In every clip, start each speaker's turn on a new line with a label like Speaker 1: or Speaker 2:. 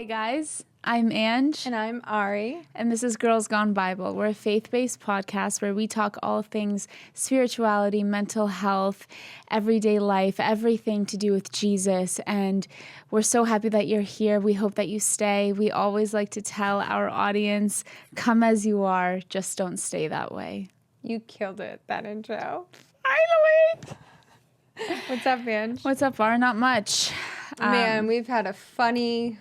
Speaker 1: guys, I'm Ange.
Speaker 2: And I'm Ari.
Speaker 1: And this is Girls Gone Bible. We're a faith-based podcast where we talk all things spirituality, mental health, everyday life, everything to do with Jesus. And we're so happy that you're here. We hope that you stay. We always like to tell our audience, come as you are, just don't stay that way.
Speaker 2: You killed it, that intro.
Speaker 1: Finally!
Speaker 2: What's up, Ange?
Speaker 1: What's up, Var? Not much.
Speaker 2: Man, we've had a funny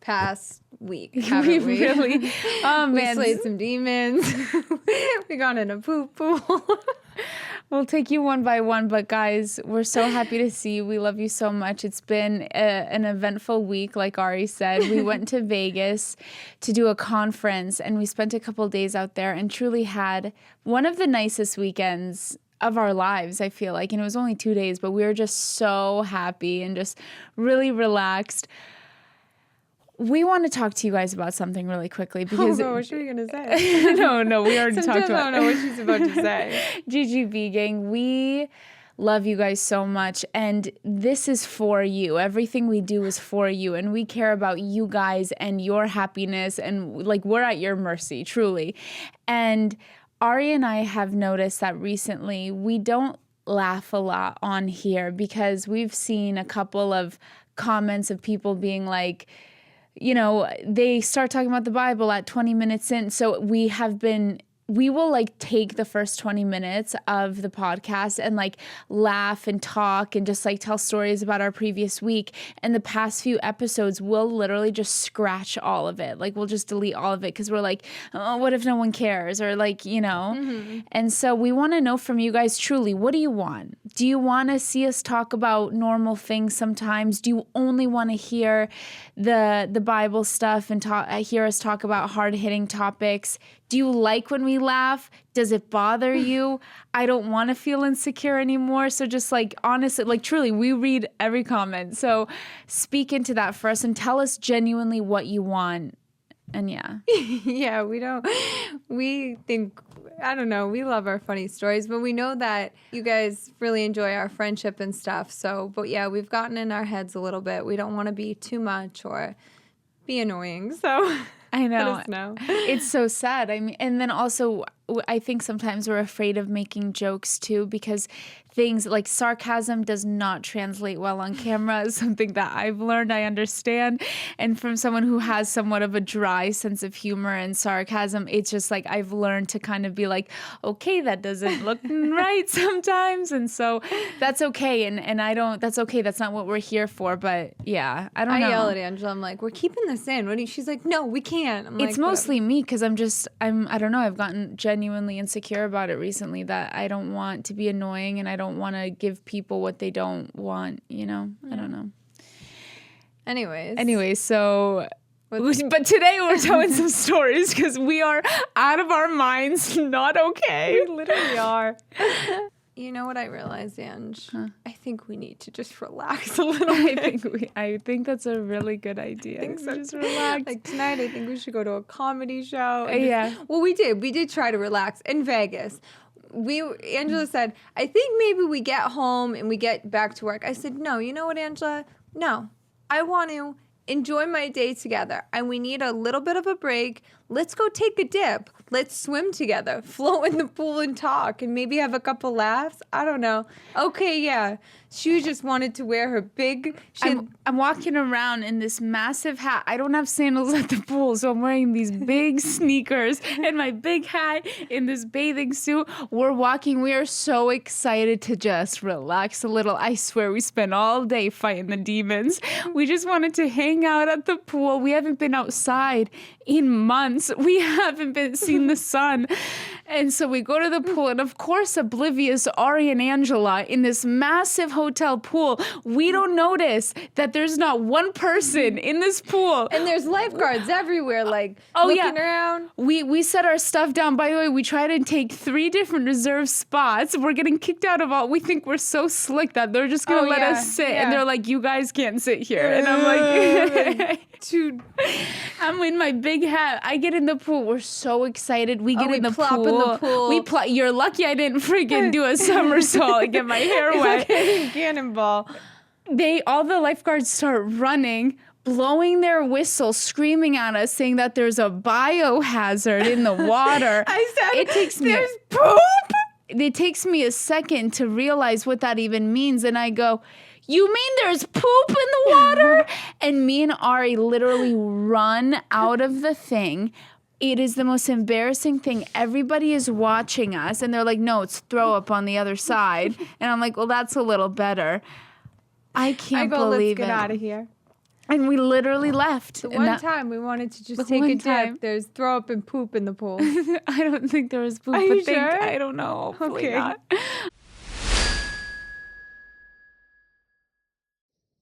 Speaker 2: past week, haven't we?
Speaker 1: Really? Oh, man.
Speaker 2: We slayed some demons. We got in a poop pool.
Speaker 1: We'll take you one by one, but guys, we're so happy to see you. We love you so much. It's been an eventful week, like Ari said. We went to Vegas to do a conference, and we spent a couple days out there and truly had one of the nicest weekends of our lives, I feel like. And it was only 2 days, but we were just so happy and just really relaxed. We want to talk to you guys about something really quickly because...
Speaker 2: Oh, no, what are you going to say?
Speaker 1: No, we already talked about it.
Speaker 2: I don't know what she's about to say.
Speaker 1: GGB gang, we love you guys so much, and this is for you. Everything we do is for you, and we care about you guys and your happiness, and like we're at your mercy, truly. And Ari and I have noticed that recently we don't laugh a lot on here because we've seen a couple of comments of people being like, you know, they start talking about the Bible at 20 minutes in. So we will like take the first 20 minutes of the podcast and like laugh and talk and just like tell stories about our previous week. And the past few episodes, we'll literally just scratch all of it. Like we'll just delete all of it because we're like, oh, what if no one cares? Or like, you know. Mm-hmm. And so we want to know from you guys truly, what do you want? Do you want to see us talk about normal things sometimes? Do you only want to hear the Bible stuff and hear us talk about hard-hitting topics? Do you like when we laugh? Does it bother you? I don't want to feel insecure anymore. So just like, honestly, like truly, we read every comment. So speak into that for us and tell us genuinely what you want. And yeah.
Speaker 2: Yeah, we think, I don't know, we love our funny stories, but we know that you guys really enjoy our friendship and stuff. So, but yeah, we've gotten in our heads a little bit. We don't want to be too much or be annoying. So
Speaker 1: I know.
Speaker 2: Let us know.
Speaker 1: It's so sad. I mean, and then also I think sometimes we're afraid of making jokes too because things like sarcasm does not translate well on camera is something that I've learned, I understand. And from someone who has somewhat of a dry sense of humor and sarcasm, it's just like I've learned to kind of be like, okay, that doesn't look right sometimes. And so that's okay. And I don't, that's okay. That's not what we're here for. But yeah, I don't know.
Speaker 2: I yell at Angela. I'm like, we're keeping this in. She's like, no, we can't. I'm
Speaker 1: it's like, mostly me because I don't know. I've gotten genuinely insecure about it recently that I don't want to be annoying and I don't want to give people what they don't want, you know? Yeah. I don't know. Anyways, so... But today we're telling some stories because we are out of our minds, not okay.
Speaker 2: We literally are. You know what I realized, Ange? Huh? I think we need to just relax a little bit.
Speaker 1: I think that's a really good idea.
Speaker 2: I think so.
Speaker 1: Just relax.
Speaker 2: Like tonight, I think we should go to a comedy show.
Speaker 1: Yeah.
Speaker 2: Well, we did. We did try to relax in Vegas. Angela said, I think maybe we get home and we get back to work. I said, no, you know what, Angela? No, I want to enjoy my day together. And we need a little bit of a break. Let's go take a dip. Let's swim together, float in the pool and talk and maybe have a couple laughs. I don't know. Okay, yeah. She just wanted to wear her big...
Speaker 1: I'm walking around in this massive hat. I don't have sandals at the pool, so I'm wearing these big sneakers and my big hat in this bathing suit. We're walking. We are so excited to just relax a little. I swear we spent all day fighting the demons. We just wanted to hang out at the pool. We haven't been outside in months. We haven't seen the sun. And so we go to the pool, and of course, oblivious Ari and Angela in this massive hotel pool, we don't notice that there's not one person in this pool.
Speaker 2: And there's lifeguards everywhere, like looking around.
Speaker 1: We set our stuff down. By the way, we try to take 3 different reserved spots. We're getting kicked out of all. We think we're so slick that they're just going to let us sit. Yeah. And they're like, you guys can't sit here. And I'm like... I'm in my big hat. I get in the pool. We're so excited. We get in the pool. You're lucky I didn't freaking do a somersault and get my hair wet.
Speaker 2: Cannonball.
Speaker 1: All the lifeguards start running, blowing their whistle, screaming at us, saying that there's a biohazard in the water.
Speaker 2: I said,
Speaker 1: it takes me
Speaker 2: there's poop.
Speaker 1: It takes me a second to realize what that even means. And I go, you mean there's poop in the water? And me and Ari literally run out of the thing. It is the most embarrassing thing. Everybody is watching us and they're like, no, it's throw up on the other side. And I'm like, well, that's a little better. I can't believe
Speaker 2: let's get
Speaker 1: it.
Speaker 2: out of here.
Speaker 1: And we literally left.
Speaker 2: The one time we wanted to just take a dip, there's throw up and poop in the pool.
Speaker 1: I don't think there was poop.
Speaker 2: Are you sure?
Speaker 1: I don't know. Hopefully not.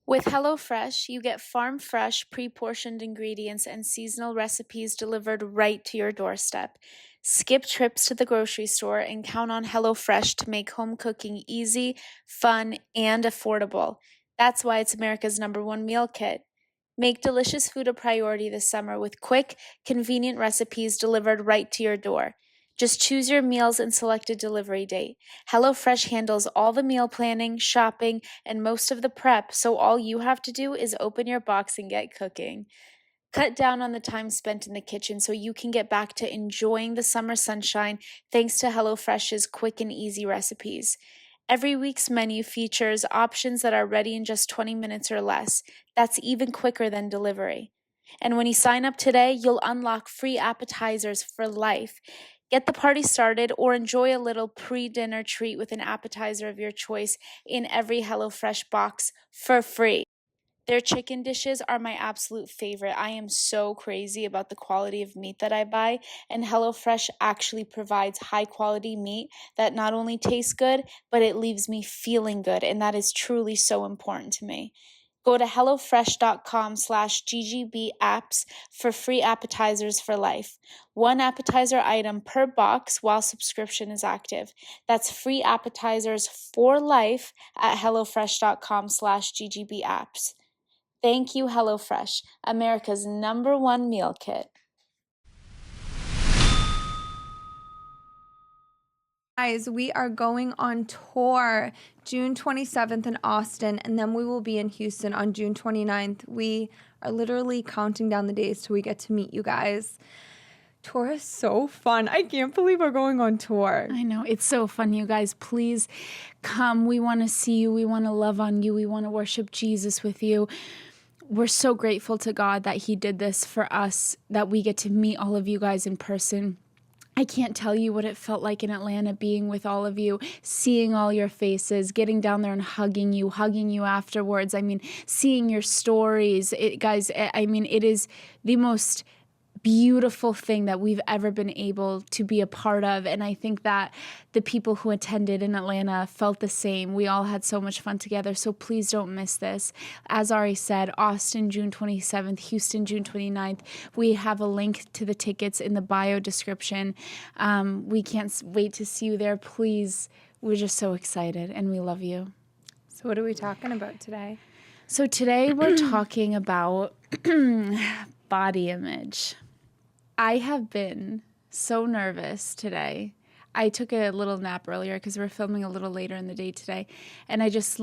Speaker 3: With HelloFresh, you get farm-fresh, pre-portioned ingredients and seasonal recipes delivered right to your doorstep. Skip trips to the grocery store and count on HelloFresh to make home cooking easy, fun, and affordable. That's why it's America's #1 meal kit. Make delicious food a priority this summer with quick, convenient recipes delivered right to your door. Just choose your meals and select a delivery date. HelloFresh handles all the meal planning, shopping, and most of the prep, so all you have to do is open your box and get cooking. Cut down on the time spent in the kitchen so you can get back to enjoying the summer sunshine thanks to HelloFresh's quick and easy recipes. Every week's menu features options that are ready in just 20 minutes or less. That's even quicker than delivery. And when you sign up today, you'll unlock free appetizers for life. Get the party started or enjoy a little pre-dinner treat with an appetizer of your choice in every HelloFresh box for free. Their chicken dishes are my absolute favorite. I am so crazy about the quality of meat that I buy, and HelloFresh actually provides high-quality meat that not only tastes good, but it leaves me feeling good, and that is truly so important to me. Go to hellofresh.com/ggbapps for free appetizers for life. One appetizer item per box while subscription is active. That's free appetizers for life at hellofresh.com/ggbapps. Thank you, HelloFresh, America's #1 meal kit.
Speaker 2: Guys, we are going on tour June 27th in Austin, and then we will be in Houston on June 29th. We are literally counting down the days till we get to meet you guys. Tour is so fun. I can't believe we're going on tour.
Speaker 1: I know. It's so fun, you guys. Please come. We want to see you. We want to love on you. We want to worship Jesus with you. We're so grateful to God that He did this for us, that we get to meet all of you guys in person. I can't tell you what it felt like in Atlanta being with all of you, seeing all your faces, getting down there and hugging you afterwards. I mean, seeing your stories. Guys, I mean, it is the most beautiful thing that we've ever been able to be a part of. And I think that the people who attended in Atlanta felt the same. We all had so much fun together. So please don't miss this. As Ari said, Austin, June 27th, Houston, June 29th. We have a link to the tickets in the bio description. We can't wait to see you there. Please, we're just so excited and we love you.
Speaker 2: So what are we talking about today?
Speaker 1: So today we're talking about body image. I have been so nervous today. I took a little nap earlier because we're filming a little later in the day today. And I just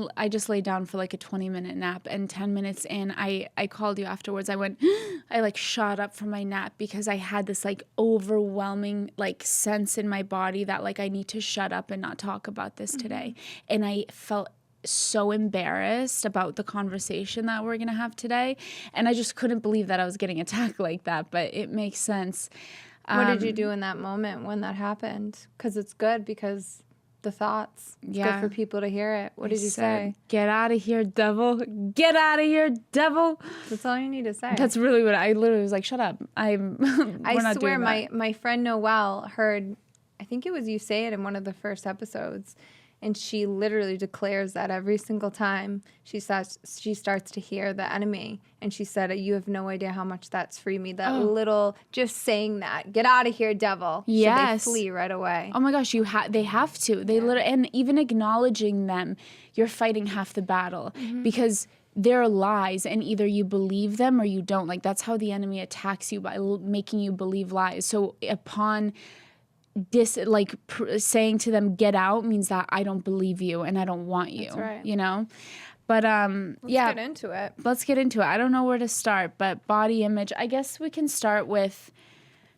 Speaker 1: laid down for like a 20-minute nap, and 10 minutes in, I called you afterwards. I went, I like shot up from my nap because I had this like overwhelming like sense in my body that like I need to shut up and not talk about this today. And I felt so embarrassed about the conversation that we're going to have today. And I just couldn't believe that I was getting attacked like that, but it makes sense.
Speaker 2: What did you do in that moment when that happened? Because it's good, because the thoughts. It's good for people to hear it. What did you say?
Speaker 1: Get out of here, devil. Get out of here, devil.
Speaker 2: That's all you need to say.
Speaker 1: That's really what I literally was like, shut up. I
Speaker 2: swear my friend Noelle heard, I think it was you say it in one of the first episodes. And she literally declares that every single time she starts to hear the enemy. And she said, you have no idea how much that's freed me. That little, just saying that, get out of here, devil.
Speaker 1: Yes.
Speaker 2: So they flee right away.
Speaker 1: Oh my gosh, they have to. They literally, and even acknowledging them, you're fighting half the battle. Because they're lies, and either you believe them or you don't. Like, that's how the enemy attacks you, by making you believe lies. So upon saying to them get out means that I don't believe you and I don't want you.
Speaker 2: That's right.
Speaker 1: You know, But
Speaker 2: Let's get into it.
Speaker 1: Let's get into it. I don't know where to start, but body image. I guess we can start with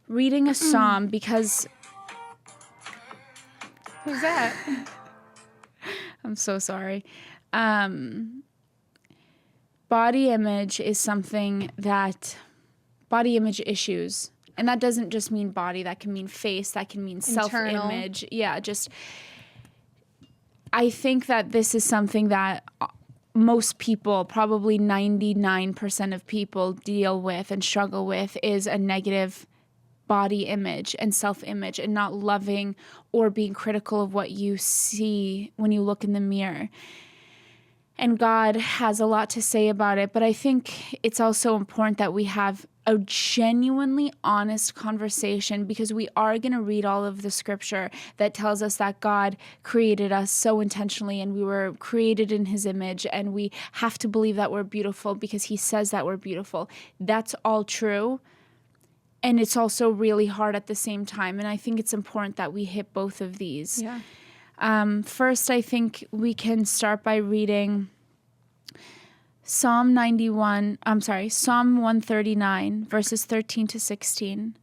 Speaker 1: reading a psalm because
Speaker 2: Who's that?
Speaker 1: I'm so sorry. Body image is something that body image issues. And that doesn't just mean body, that can mean face, that can mean self-image. Yeah, just I think that this is something that most people, probably 99% of people deal with and struggle with is a negative body image and self-image and not loving or being critical of what you see when you look in the mirror. And God has a lot to say about it, but I think it's also important that we have a genuinely honest conversation because we are going to read all of the scripture that tells us that God created us so intentionally and we were created in his image, and we have to believe that we're beautiful because he says that we're beautiful. That's all true. And it's also really hard at the same time. And I think it's important that we hit both of these.
Speaker 2: Yeah.
Speaker 1: First, I think we can start by reading Psalm 139, verses 13 to 16.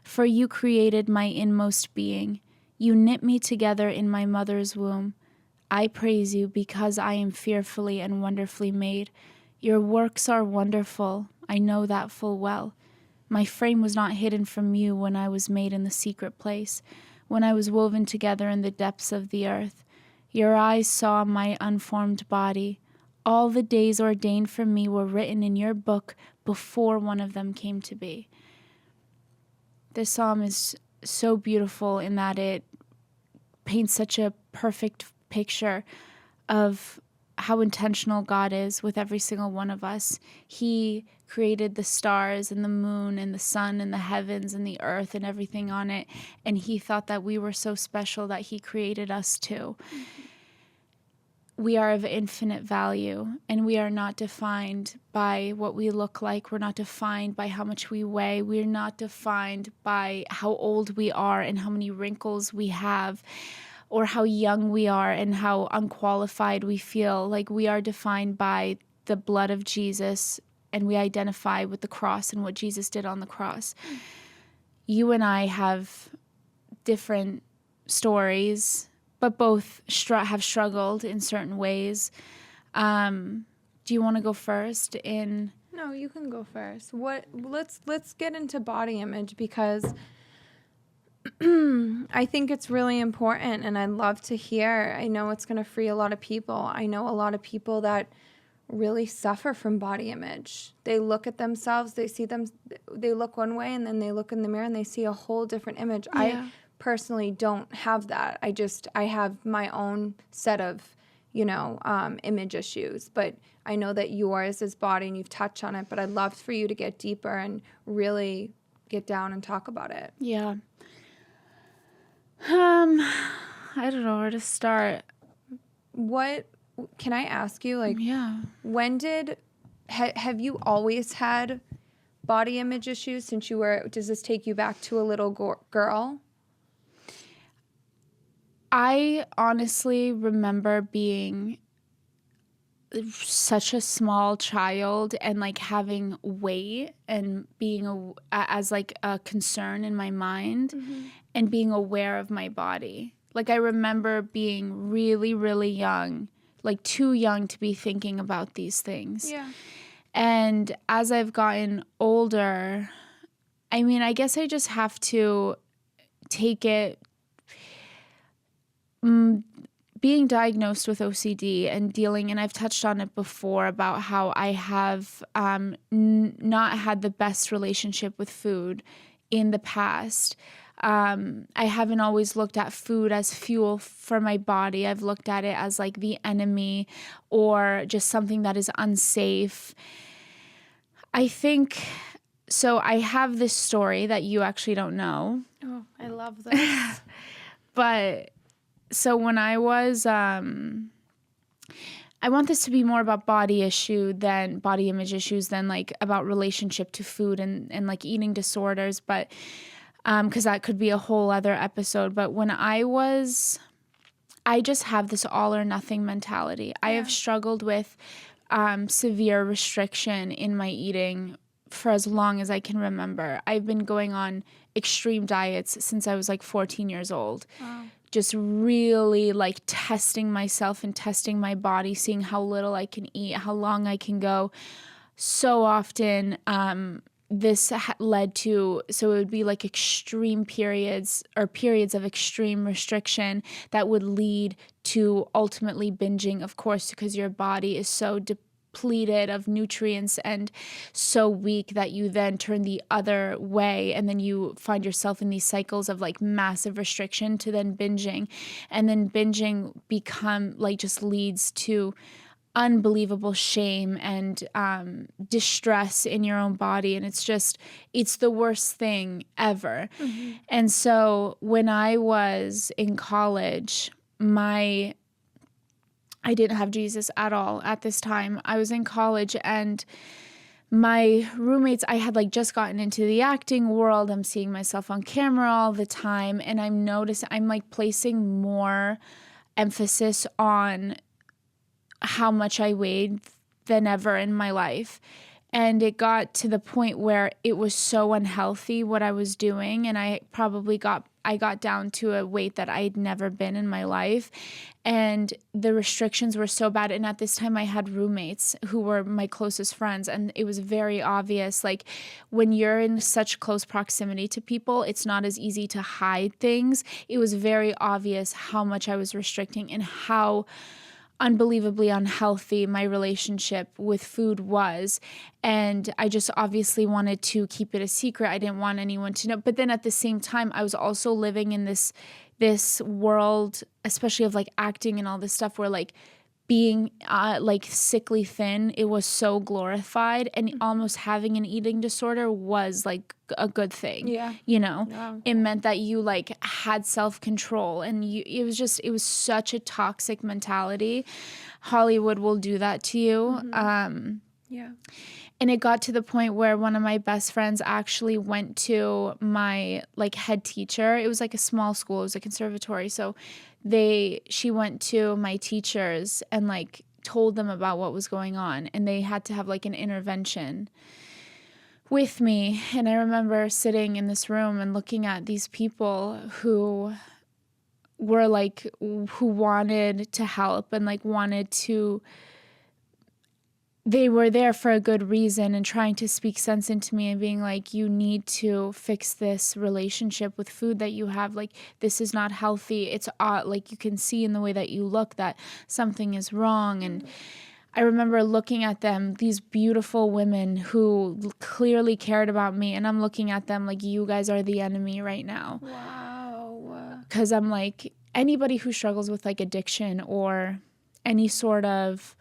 Speaker 1: For you created my inmost being. You knit me together in my mother's womb. I praise you because I am fearfully and wonderfully made. Your works are wonderful. I know that full well. My frame was not hidden from you when I was made in the secret place, when I was woven together in the depths of the earth. Your eyes saw my unformed body. All the days ordained for me were written in your book before one of them came to be. This psalm is so beautiful in that it paints such a perfect picture of how intentional God is with every single one of us. He created the stars and the moon and the sun and the heavens and the earth and everything on it. And he thought that we were so special that he created us too. Mm-hmm. We are of infinite value, and we are not defined by what we look like. We're not defined by how much we weigh. We're not defined by how old we are and how many wrinkles we have, or how young we are and how unqualified we feel. Like, we are defined by the blood of Jesus, and we identify with the cross and what Jesus did on the cross. You and I have different stories, but both have struggled in certain ways. Do you want to go first in?
Speaker 2: No, you can go first. Let's get into body image because I think it's really important, and I'd love to hear. I know it's going to free a lot of people. I know a lot of people that really suffer from body image. They look at themselves, they look one way, and then they look in the mirror and they see a whole different image. Yeah. I personally don't have that. I have my own set of, image issues, but I know that yours is body and you've touched on it, but I'd love for you to get deeper and really get down and talk about it.
Speaker 1: Yeah. I don't know where to start.
Speaker 2: What can I ask you? When have you always had body image issues since you were? Does this take you back to a little girl?
Speaker 1: I honestly remember being such a small child and having weight and being as a concern in my mind, mm-hmm. and being aware of my body. I remember being really, really young, too young to be thinking about these things.
Speaker 2: Yeah.
Speaker 1: And as I've gotten older, I guess I just have to take it. Being diagnosed with OCD and dealing, and I've touched on it before about how I have not had the best relationship with food in the past. I haven't always looked at food as fuel for my body. I've looked at it as the enemy or just something that is unsafe. I think, so I have this story that you actually don't know.
Speaker 2: Oh, I love this.
Speaker 1: But so when I was, I want this to be more about body image issues than about relationship to food and eating disorders. But, cause that could be a whole other episode. But when I was I just have this all or nothing mentality. I have struggled with severe restriction in my eating for as long as I can remember. I've been going on extreme diets since I was like 14 years old.
Speaker 2: Wow.
Speaker 1: Just really like testing myself and testing my body, seeing how little I can eat, how long I can go. So often, this led to, so it would be like extreme periods or periods of extreme restriction that would lead to ultimately binging, of course, because your body is so depleted of nutrients and so weak that you then turn the other way, and then you find yourself in these cycles of like massive restriction to then binging, and then binging become like just leads to unbelievable shame and distress in your own body, and it's the worst thing ever. And so when I was in college, I didn't have Jesus at all at this time. I was in college, and my roommates, I had like just gotten into the acting world. I'm seeing myself on camera all the time, and I'm like placing more emphasis on how much I weighed than ever in my life. And it got to the point where it was so unhealthy what I was doing, and I got down to a weight that I had never been in my life, and the restrictions were so bad. And at this time I had roommates who were my closest friends, and it was very obvious, like when you're in such close proximity to people, it's not as easy to hide things. It was very obvious how much I was restricting and how unbelievably unhealthy my relationship with food was. And I just obviously wanted to keep it a secret. I didn't want anyone to know. But then at the same time, I was also living in this world, especially of like acting and all this stuff, where like being like sickly thin, it was so glorified, and almost having an eating disorder was like a good thing.
Speaker 2: Yeah.
Speaker 1: You know,
Speaker 2: Yeah.
Speaker 1: it meant that you like had self-control, and it was such a toxic mentality. Hollywood will do that to you.
Speaker 2: Yeah.
Speaker 1: And it got to the point where one of my best friends actually went to my like head teacher. It was like a small school, it was a conservatory. So she went to my teachers and like told them about what was going on, and they had to have like an intervention with me. And I remember sitting in this room and looking at these people who were like, who wanted to help and like they were there for a good reason and trying to speak sense into me and being like, you need to fix this relationship with food that you have. Like, this is not healthy. It's like you can see in the way that you look that something is wrong. And I remember looking at them, these beautiful women who clearly cared about me. And I'm looking at them like, you guys are the enemy right now.
Speaker 2: Wow.
Speaker 1: Because I'm like, anybody who struggles with like addiction or any sort of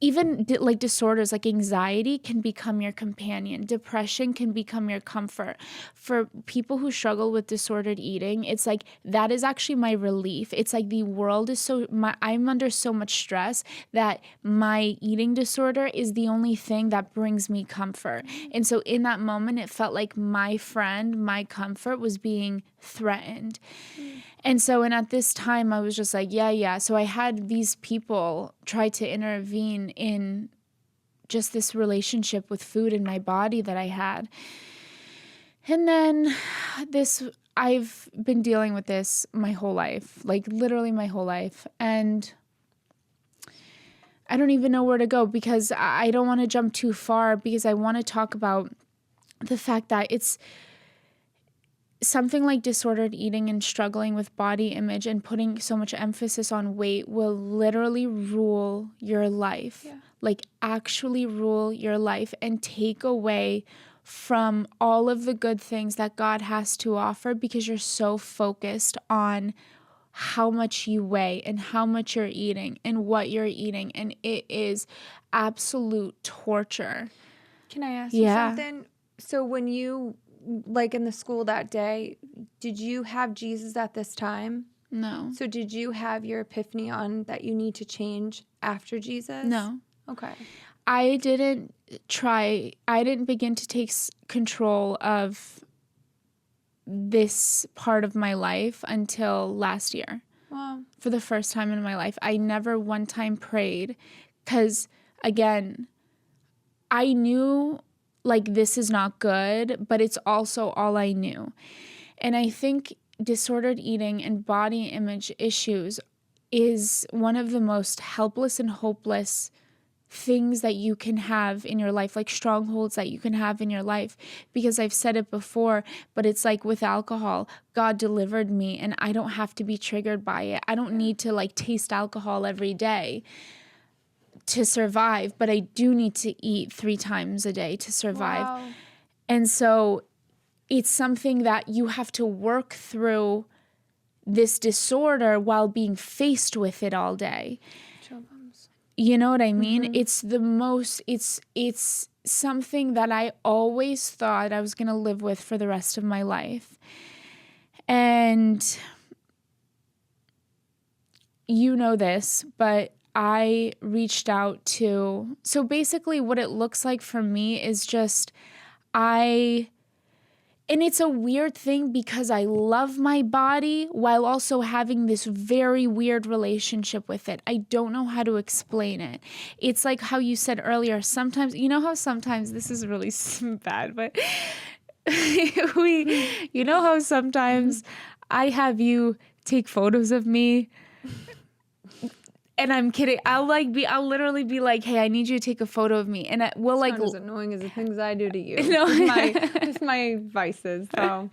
Speaker 1: even like disorders like anxiety can become your companion. Depression can become your comfort. For people who struggle with disordered eating, it's like that is actually my relief. It's like the world is I'm under so much stress that my eating disorder is the only thing that brings me comfort. And so in that moment, it felt like my friend, my comfort was being threatened. And so, and at this time, I was just like, yeah. So I had these people try to intervene in just this relationship with food in my body that I had. And then I've been dealing with this my whole life, like literally my whole life. And I don't even know where to go because I don't want to jump too far, because I want to talk about the fact that it's something like disordered eating and struggling with body image and putting so much emphasis on weight will literally rule your life.
Speaker 2: Yeah.
Speaker 1: Like actually rule your life and take away from all of the good things that God has to offer, because you're so focused on how much you weigh and how much you're eating and what you're eating. And it is absolute torture.
Speaker 2: Can I ask you something? So when you, like in the school that day, did you have Jesus at this time?
Speaker 1: No.
Speaker 2: So did you have your epiphany on that you need to change after Jesus?
Speaker 1: No.
Speaker 2: Okay.
Speaker 1: I didn't begin to take control of this part of my life until last year. for the first time in my life. I never one time prayed because, again, I knew like this is not good, but it's also all I knew. And I think disordered eating and body image issues is one of the most helpless and hopeless things that you can have in your life, like strongholds that you can have in your life. Because I've said it before, but it's like with alcohol, God delivered me and I don't have to be triggered by it. I don't need to like taste alcohol every day to survive, but I do need to eat 3 times a day to survive.
Speaker 2: Wow.
Speaker 1: And so it's something that you have to work through this disorder while being faced with it all day. You know what I mean? It's the most, it's something that I always thought I was going to live with for the rest of my life. And you know this, but I reached out to, so basically what it looks like for me is just, and it's a weird thing because I love my body while also having this very weird relationship with it. I don't know how to explain it. It's like how you said earlier, sometimes, you know how sometimes, this is really bad, but you know how sometimes I have you take photos of me. And I'm kidding. I'll literally be like, hey, I need you to take a photo of me. And we'll
Speaker 2: It's
Speaker 1: like,
Speaker 2: not as annoying as the things I do to you.
Speaker 1: No.
Speaker 2: It's my vices. So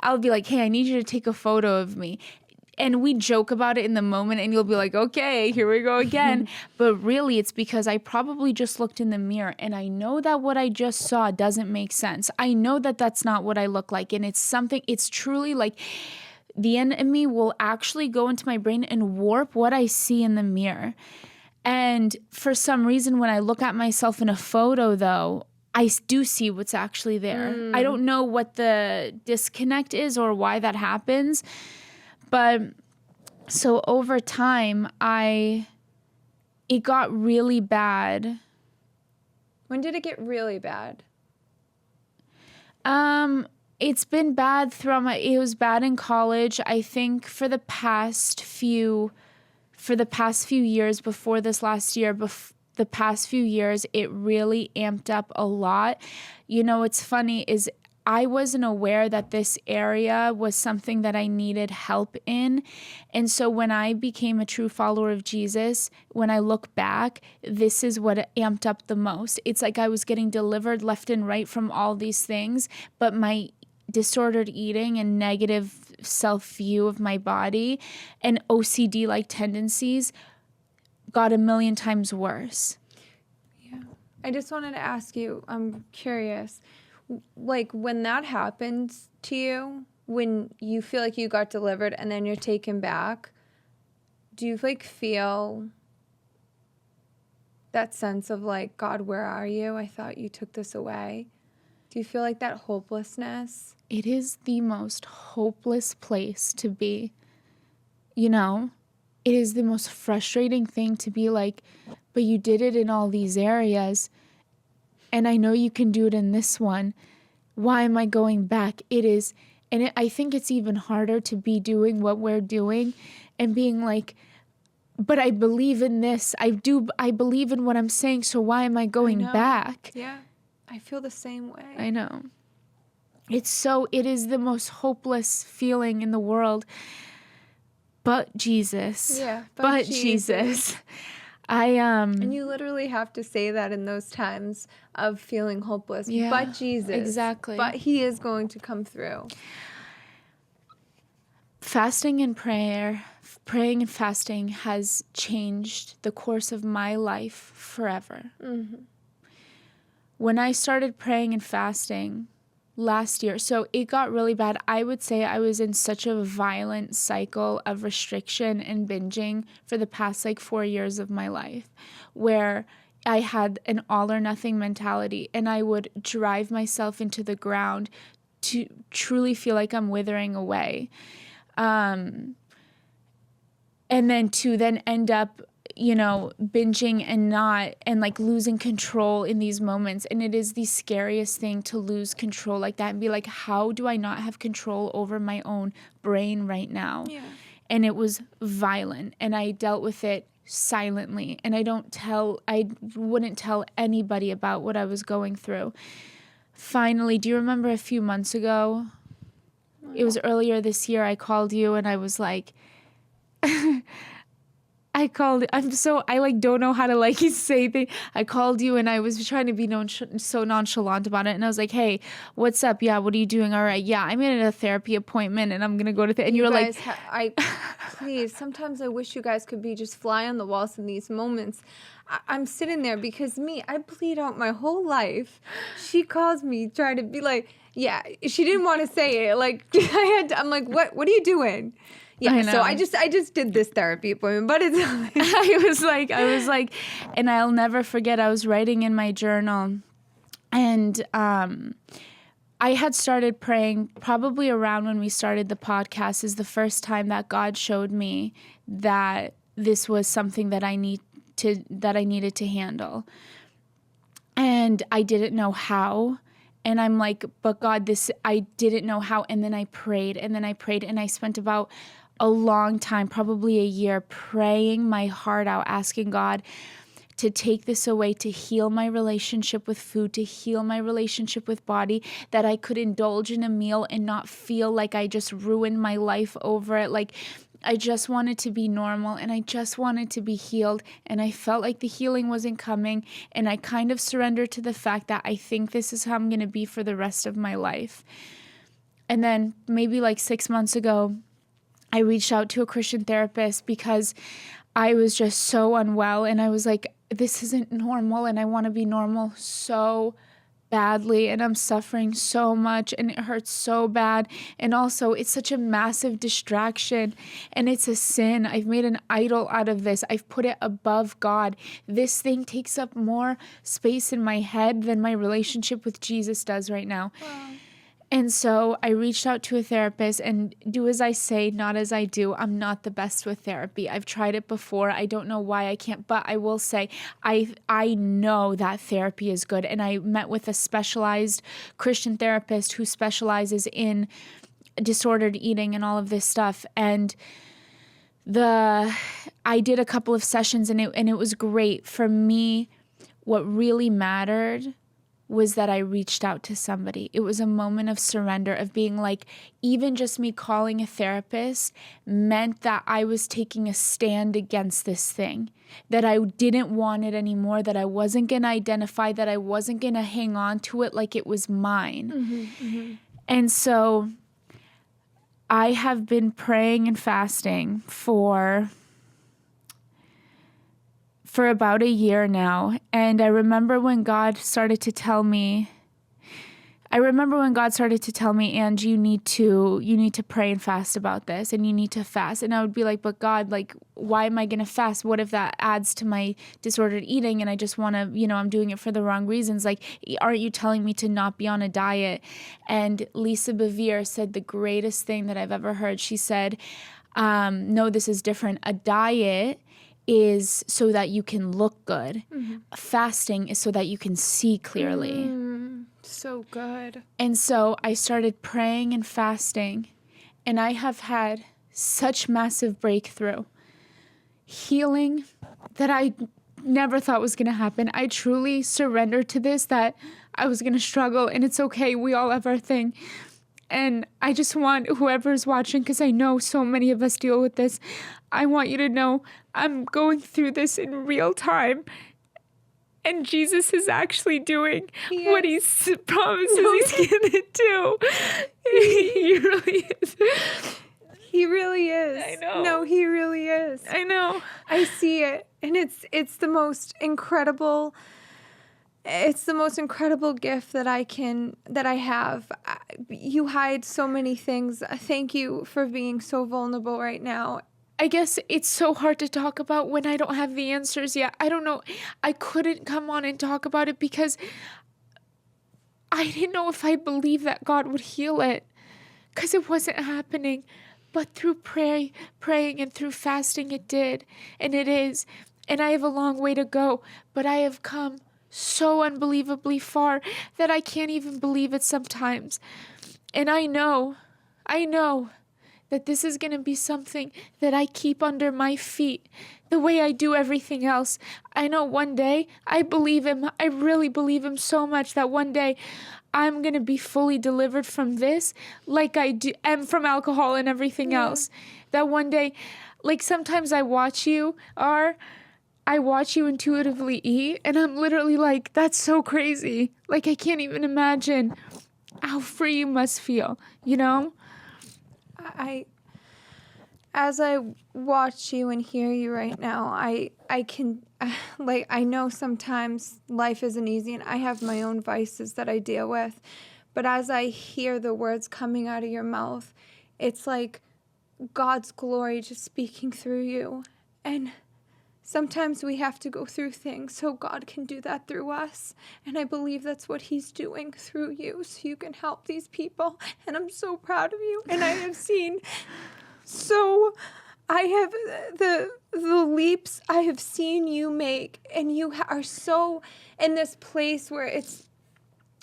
Speaker 1: I'll be like, hey, I need you to take a photo of me. And we joke about it in the moment and you'll be like, okay, here we go again. But really it's because I probably just looked in the mirror and I know that what I just saw doesn't make sense. I know that that's not what I look like. And it's truly like, the enemy will actually go into my brain and warp what I see in the mirror. And for some reason, when I look at myself in a photo, though, I do see what's actually there. I don't know what the disconnect is or why that happens. But so over time, it got really bad.
Speaker 2: when did it get really bad?
Speaker 1: It's been bad it was bad in college. I think for the past few years before this last year, the past few years, it really amped up a lot. You know, what's funny is I wasn't aware that this area was something that I needed help in. And so when I became a true follower of Jesus, when I look back, this is what amped up the most. It's like I was getting delivered left and right from all these things, but my disordered eating and negative self-view of my body and OCD-like tendencies got a million times worse.
Speaker 2: Yeah. I just wanted to ask you, I'm curious, like when that happens to you, when you feel like you got delivered and then you're taken back, do you like feel that sense of like, God, where are you? I thought you took this away. Do you feel like that hopelessness?
Speaker 1: It is the most hopeless place to be. You know, it is the most frustrating thing to be like, but you did it in all these areas, and I know you can do it in this one. Why am I going back? It is, and I think it's even harder to be doing what we're doing and being like, but I believe in this. I believe in what I'm saying, so why am I going back?
Speaker 2: Yeah. I feel the same way.
Speaker 1: I know. It is the most hopeless feeling in the world. But Jesus.
Speaker 2: Yeah.
Speaker 1: But Jesus.
Speaker 2: And you literally have to say that in those times of feeling hopeless.
Speaker 1: Yeah,
Speaker 2: but Jesus.
Speaker 1: exactly.
Speaker 2: But he is going to come through.
Speaker 1: Fasting and praying and fasting has changed the course of my life forever. Mm-hmm. When I started praying and fasting last year, so it got really bad. I would say I was in such a violent cycle of restriction and binging for the past 4 years of my life, where I had an all or nothing mentality and I would drive myself into the ground to truly feel like I'm withering away. And then to end up binging and losing control in these moments. And it is the scariest thing to lose control like that and be like, how do I not have control over my own brain right now?
Speaker 2: Yeah.
Speaker 1: and it was violent, and I dealt with it silently, and I wouldn't tell anybody about what I was going through. Finally, do you remember a few months ago? It was earlier this year. I called you and I was like, I don't know how to say things. I called you and I was trying to be so nonchalant about it. And I was like, hey, what's up? Yeah, what are you doing? All right. Yeah, I'm in a therapy appointment and I'm going to go to and you were
Speaker 2: guys,
Speaker 1: like,
Speaker 2: please, sometimes I wish you guys could be just fly on the walls in these moments. I'm sitting there because I bleed out my whole life. She calls me trying to be like, yeah, she didn't want to say it. Like I'm like, what are you doing? Yeah, so I just did this therapy appointment, but it's
Speaker 1: I was like, and I'll never forget, I was writing in my journal, and I had started praying probably around when we started the podcast is the first time that God showed me that this was something that I needed to handle. And I didn't know how. And I'm like, but God, I didn't know how. And then I prayed and I spent about a long time, probably a year, praying my heart out, asking God to take this away, to heal my relationship with food, to heal my relationship with body, that I could indulge in a meal and not feel like I just ruined my life over it. Like, I just wanted to be normal and I just wanted to be healed, and I felt like the healing wasn't coming, and I kind of surrendered to the fact that I think this is how I'm going to be for the rest of my life. And then maybe 6 months ago, I reached out to a Christian therapist because I was just so unwell, and I was like, this isn't normal, and I want to be normal so badly, and I'm suffering so much, and it hurts so bad, and also it's such a massive distraction, and it's a sin. I've made an idol out of this. I've put it above God. This thing takes up more space in my head than my relationship with Jesus does right now. Wow. And so I reached out to a therapist, and do as I say, not as I do. I'm not the best with therapy. I've tried it before. I don't know why I can't, but I will say I know that therapy is good. And I met with a specialized Christian therapist who specializes in disordered eating and all of this stuff. And I did a couple of sessions, and it was great. For me, what really mattered was that I reached out to somebody. It was a moment of surrender, of being like, even just me calling a therapist meant that I was taking a stand against this thing, that I didn't want it anymore, that I wasn't going to identify, that I wasn't going to hang on to it like it was mine. Mm-hmm, mm-hmm. And so I have been praying and fasting for about a year now. And I remember when God started to tell me, and you need to pray and fast about this, and you need to fast. And I would be like, but God, why am I going to fast? What if that adds to my disordered eating? And I just want to, I'm doing it for the wrong reasons. Aren't you telling me to not be on a diet? And Lisa Bevere said the greatest thing that I've ever heard. She said, no, this is different. A diet is so that you can look good. Mm-hmm. Fasting is so that you can see clearly.
Speaker 2: So good.
Speaker 1: And so I started praying and fasting, and I have had such massive breakthrough, healing that I never thought was going to happen. I truly surrendered to this, that I was going to struggle, and it's okay. We all have our thing. And I just want whoever's watching, because I know so many of us deal with this, I want you to know I'm going through this in real time. And Jesus is actually doing what he promises he's going to do. He really is.
Speaker 2: He really is.
Speaker 1: I know.
Speaker 2: No, he really is.
Speaker 1: I know.
Speaker 2: I see it. And it's the most incredible... It's the most incredible gift that I have. You hide so many things. Thank you for being so vulnerable right now.
Speaker 1: I guess it's so hard to talk about when I don't have the answers yet. I don't know. I couldn't come on and talk about it because I didn't know if I believed that God would heal it, because it wasn't happening. But through praying and through fasting, it did. And it is. And I have a long way to go, but I have come so unbelievably far that I can't even believe it sometimes. And I know that this is going to be something that I keep under my feet the way I do everything else. I know one day, I believe him. I really believe him so much that one day I'm going to be fully delivered from this like I do, and from alcohol and everything else. That one day, like sometimes I watch you intuitively eat, and I'm literally like, that's so crazy. Like, I can't even imagine how free you must feel, you know?
Speaker 2: As I watch you and hear you right now, I can, like, I know sometimes life isn't easy and I have my own vices that I deal with, but as I hear the words coming out of your mouth, it's like God's glory just speaking through you. And sometimes we have to go through things so God can do that through us. And I believe that's what he's doing through you, so you can help these people. And I'm so proud of you. And I have seen I have the leaps I have seen you make, and you are so in this place where it's,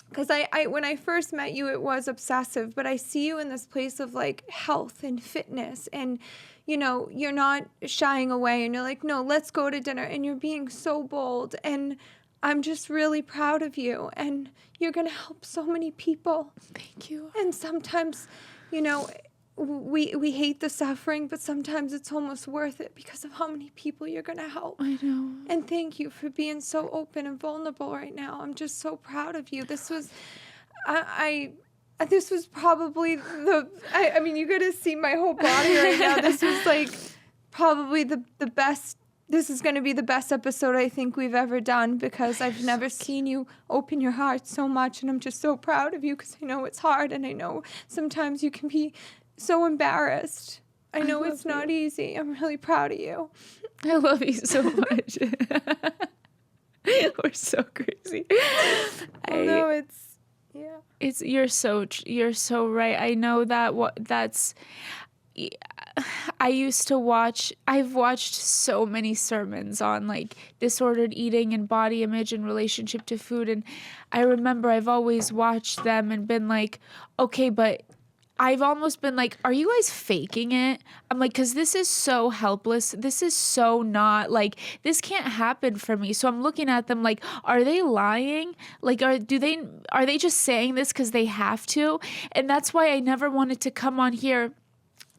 Speaker 2: because I when I first met you, it was obsessive, but I see you in this place of like health and fitness, and you know, you're not shying away, and you're like, no, let's go to dinner, and you're being so bold, and I'm just really proud of you, and you're gonna help so many people.
Speaker 1: Thank you.
Speaker 2: And sometimes, you know, we hate the suffering, but sometimes it's almost worth it because of how many people you're going to help.
Speaker 1: I know.
Speaker 2: And thank you for being so open and vulnerable right now. I'm just so proud of you. This was, this was probably I mean, you got to see my whole body right now. This was like probably the best. This is going to be the best episode I think we've ever done, because I've never seen you open your heart so much. And I'm just so proud of you, because I know it's hard, and I know sometimes you can be so embarrassed. I know it's not easy. I'm really proud of you.
Speaker 1: I love you so much. We're so crazy.
Speaker 2: No,
Speaker 1: You're so right. I know that I've watched so many sermons on like disordered eating and body image and relationship to food, and I remember I've always watched them and been like, okay, but I've almost been like, are you guys faking it? I'm like, because this is so helpless. This is so not, like, this can't happen for me. So I'm looking at them like, are they lying? Like, are they just saying this because they have to? And that's why I never wanted to come on here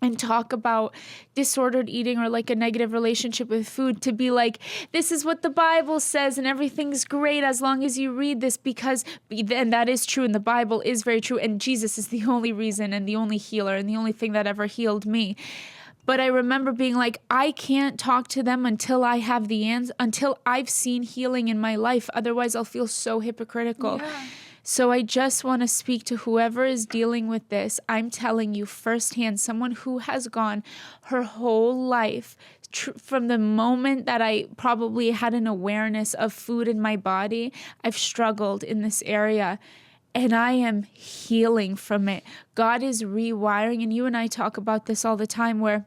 Speaker 1: and talk about disordered eating or like a negative relationship with food, to be like, this is what the Bible says and everything's great as long as you read this, and that is true, and the Bible is very true, and Jesus is the only reason and the only healer and the only thing that ever healed me. But I remember being like, I can't talk to them until I have the answer, until I've seen healing in my life. Otherwise, I'll feel so hypocritical. Yeah. So I just want to speak to whoever is dealing with this. I'm telling you firsthand, someone who has gone her whole life from the moment that I probably had an awareness of food in my body, I've struggled in this area. And I am healing from it. God is rewiring. And you and I talk about this all the time, where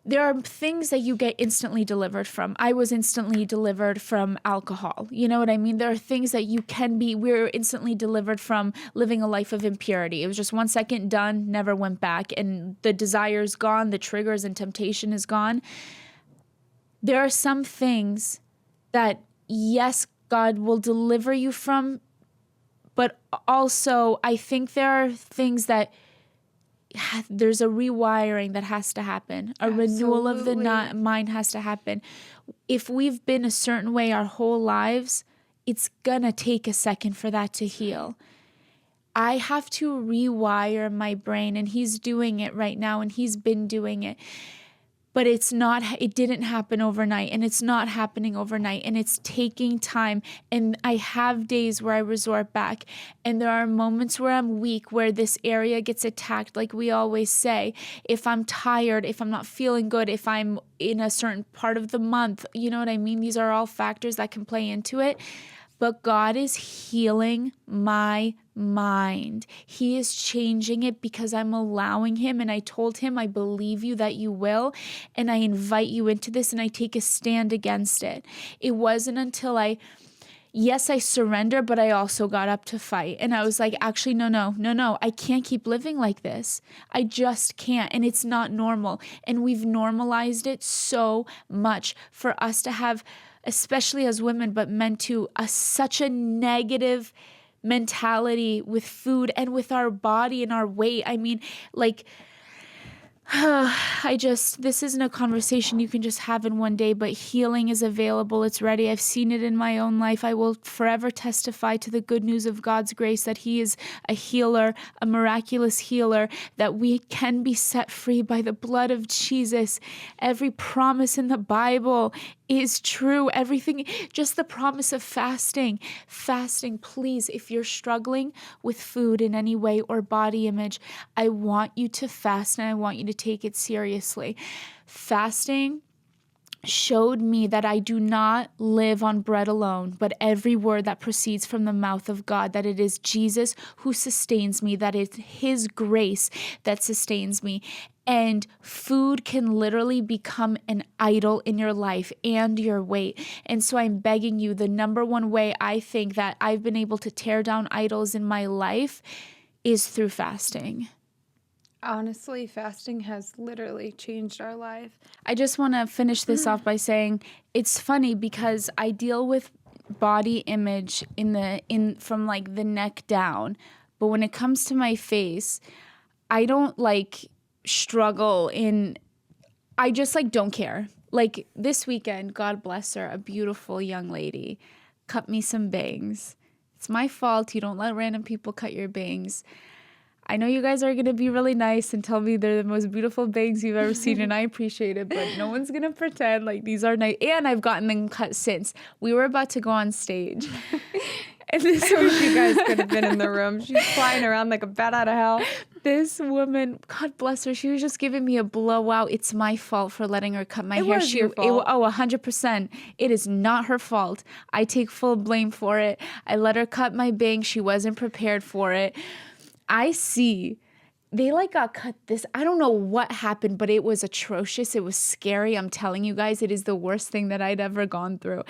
Speaker 1: there are things that you get instantly delivered from. I was instantly delivered from alcohol. You know what I mean? There are things that we're instantly delivered from living a life of impurity. It was just 1 second, done, never went back. And the desire's gone, the triggers and temptation is gone. There are some things that, yes, God will deliver you from, but also I think there are things that there's a rewiring that has to happen. A renewal of the mind has to happen. If we've been a certain way our whole lives, it's gonna take a second for that to heal. I have to rewire my brain, and he's doing it right now, and he's been doing it. But it didn't happen overnight, and it's not happening overnight, and it's taking time. And I have days where I resort back, and there are moments where I'm weak, where this area gets attacked. Like we always say, if I'm tired, if I'm not feeling good, if I'm in a certain part of the month, you know what I mean? These are all factors that can play into it. But God is healing my mind. He is changing it because I'm allowing him. And I told him, I believe you that you will. And I invite you into this, and I take a stand against it. It wasn't until yes, I surrender, but I also got up to fight. And I was like, actually, no. I can't keep living like this. I just can't. And it's not normal. And we've normalized it so much for us to have, especially as women, but men too, such a negative mentality with food and with our body and our weight. I mean, like, this isn't a conversation you can just have in one day, but healing is available. It's ready. I've seen it in my own life. I will forever testify to the good news of God's grace, that he is a healer, a miraculous healer, that we can be set free by the blood of Jesus. Every promise in the Bible is true. Everything, just the promise of fasting, please, if you're struggling with food in any way or body image, I want you to fast and I want you to take it seriously. Fasting showed me that I do not live on bread alone, but every word that proceeds from the mouth of God, that it is Jesus who sustains me, that it's his grace that sustains me. And food can literally become an idol in your life and your weight. And so I'm begging you, the number one way I think that I've been able to tear down idols in my life is through fasting.
Speaker 2: Honestly, fasting has literally changed our life.
Speaker 1: I just want to finish this off by saying it's funny because I deal with body image from like the neck down, but when it comes to my face, I don't like struggle I just like don't care. Like this weekend, God bless her, a beautiful young lady cut me some bangs. It's my fault. You don't let random people cut your bangs. I know you guys are going to be really nice and tell me they're the most beautiful bangs you've ever seen, and I appreciate it, but no one's going to pretend like these are nice. And I've gotten them cut since. We were about to go on stage. And this
Speaker 2: I wish you guys could have been in the room. She's flying around like a bat out of hell.
Speaker 1: This woman, God bless her, she was just giving me a blowout. It's my fault for letting her cut my hair.
Speaker 2: Was your fault.
Speaker 1: 100%. It is not her fault. I take full blame for it. I let her cut my bangs. She wasn't prepared for it. I see. They like got cut this. I don't know what happened, but it was atrocious. It was scary. I'm telling you guys, it is the worst thing that I'd ever gone through.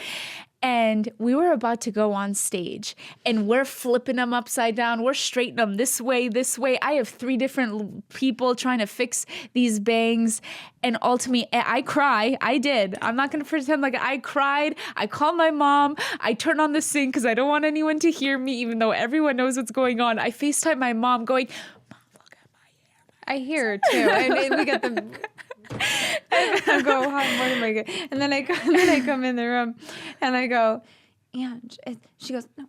Speaker 1: And we were about to go on stage and we're flipping them upside down. We're straightening them this way. I have 3 different people trying to fix these bangs. And ultimately, I cry. I did. I'm not going to pretend like I cried. I called my mom. I turned on the sink because I don't want anyone to hear me, even though everyone knows what's going on. I FaceTime my mom going, Mom, look at my hair.
Speaker 2: I hear her too. And we got the... and I go, what am I going? And then I come in the room and I go, Ange. She goes, no.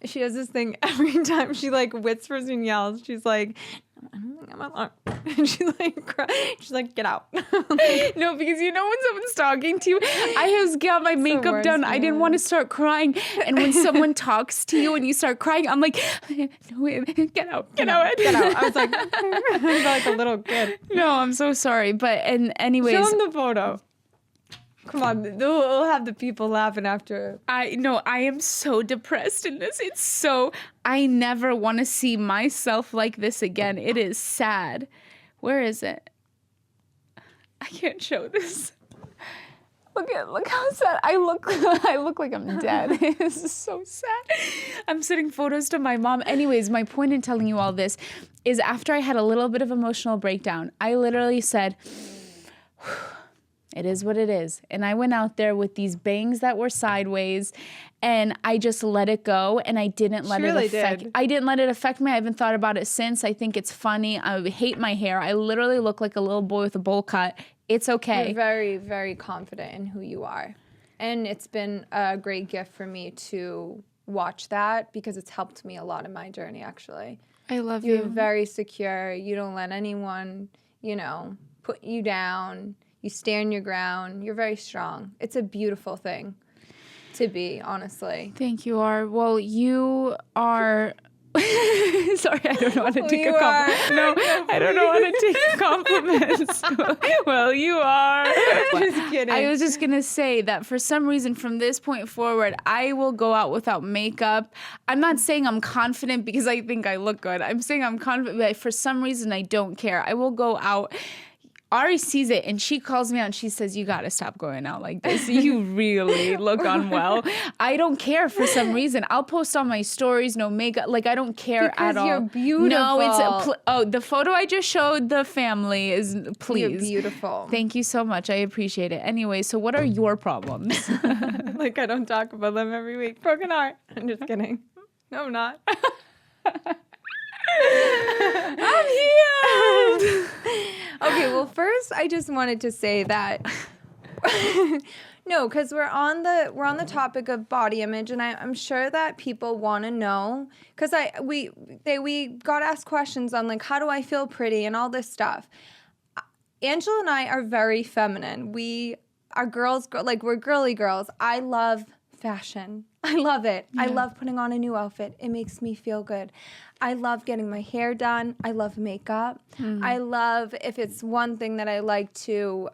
Speaker 2: She does this thing every time. She like whispers and yells. She's like, no, I don't think I'm alone. And she like cries. She's like, get out.
Speaker 1: No, because you know when someone's talking to you, I have got my makeup done. I didn't want to start crying. And when someone talks to you and you start crying, I'm like, no, get out.
Speaker 2: I was like a little kid.
Speaker 1: No, I'm so sorry. But anyways.
Speaker 2: Show them the photo. Come on, we'll have the people laughing after.
Speaker 1: I am so depressed in this. I never want to see myself like this again. It is sad. Where is it? I can't show this. Look how sad. I look like I'm dead. This is so sad. I'm sending photos to my mom. Anyways, my point in telling you all this is after I had a little bit of emotional breakdown, I literally said, it is what it is. And I went out there with these bangs that were sideways and I just let it go and I didn't let it affect me. I didn't let it affect me. I haven't thought about it since. I think it's funny. I hate my hair. I literally look like a little boy with a bowl cut. It's okay.
Speaker 2: You're very, very confident in who you are. And it's been a great gift for me to watch that because it's helped me a lot in my journey, actually.
Speaker 1: I love you.
Speaker 2: You're very secure. You don't let anyone, put you down. You stand your ground. You're very strong. It's a beautiful thing to be, honestly.
Speaker 1: Thank you, R. Well, you are... Sorry, I don't know how to take a compliment. No, I don't know how to take compliments. Well, you are.
Speaker 2: Just kidding.
Speaker 1: I was just going to say that for some reason from this point forward, I will go out without makeup. I'm not saying I'm confident because I think I look good. I'm saying I'm confident, but for some reason I don't care. I will go out Ari sees it and she calls me out and she says, you got to stop going out like this. You really look unwell. I don't care for some reason. I'll post on my stories, no makeup. Like, I don't care at all.
Speaker 2: Because you're beautiful.
Speaker 1: No, it's the photo I just showed the family is, please.
Speaker 2: You're beautiful.
Speaker 1: Thank you so much. I appreciate it. Anyway, so what are your problems?
Speaker 2: Like, I don't talk about them every week. Broken heart. I'm just kidding. No, I'm not.
Speaker 1: I'm healed.
Speaker 2: Okay, well, first I just wanted to say that no, because we're on the topic of body image, and I'm sure that people want to know, because we got asked questions on like, how do I feel pretty and all this stuff. Angela and I are very feminine. We are girls, like we're girly girls. I love fashion. I love it. Yeah. I love putting on a new outfit. It makes me feel good. I love getting my hair done. I love makeup. I love, if it's one thing that I like to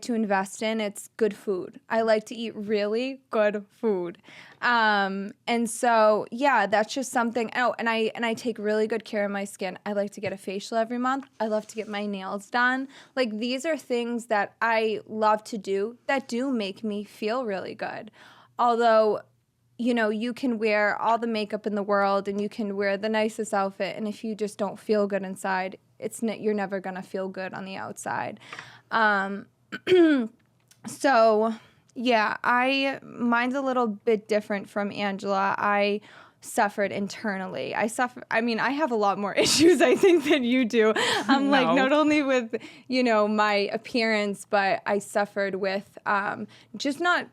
Speaker 2: invest in, it's good food. I like to eat really good food. And so, yeah, that's just something. Oh, and I take really good care of my skin. I like to get a facial every month. I love to get my nails done. Like, these are things that I love to do that do make me feel really good. Although, you know, you can wear all the makeup in the world and you can wear the nicest outfit, and if you just don't feel good inside, you're never gonna feel good on the outside. So yeah, mine's a little bit different from Angela. I suffered internally. I have a lot more issues, I think, than you do. I'm like, not only with, you know, my appearance, but I suffered with just not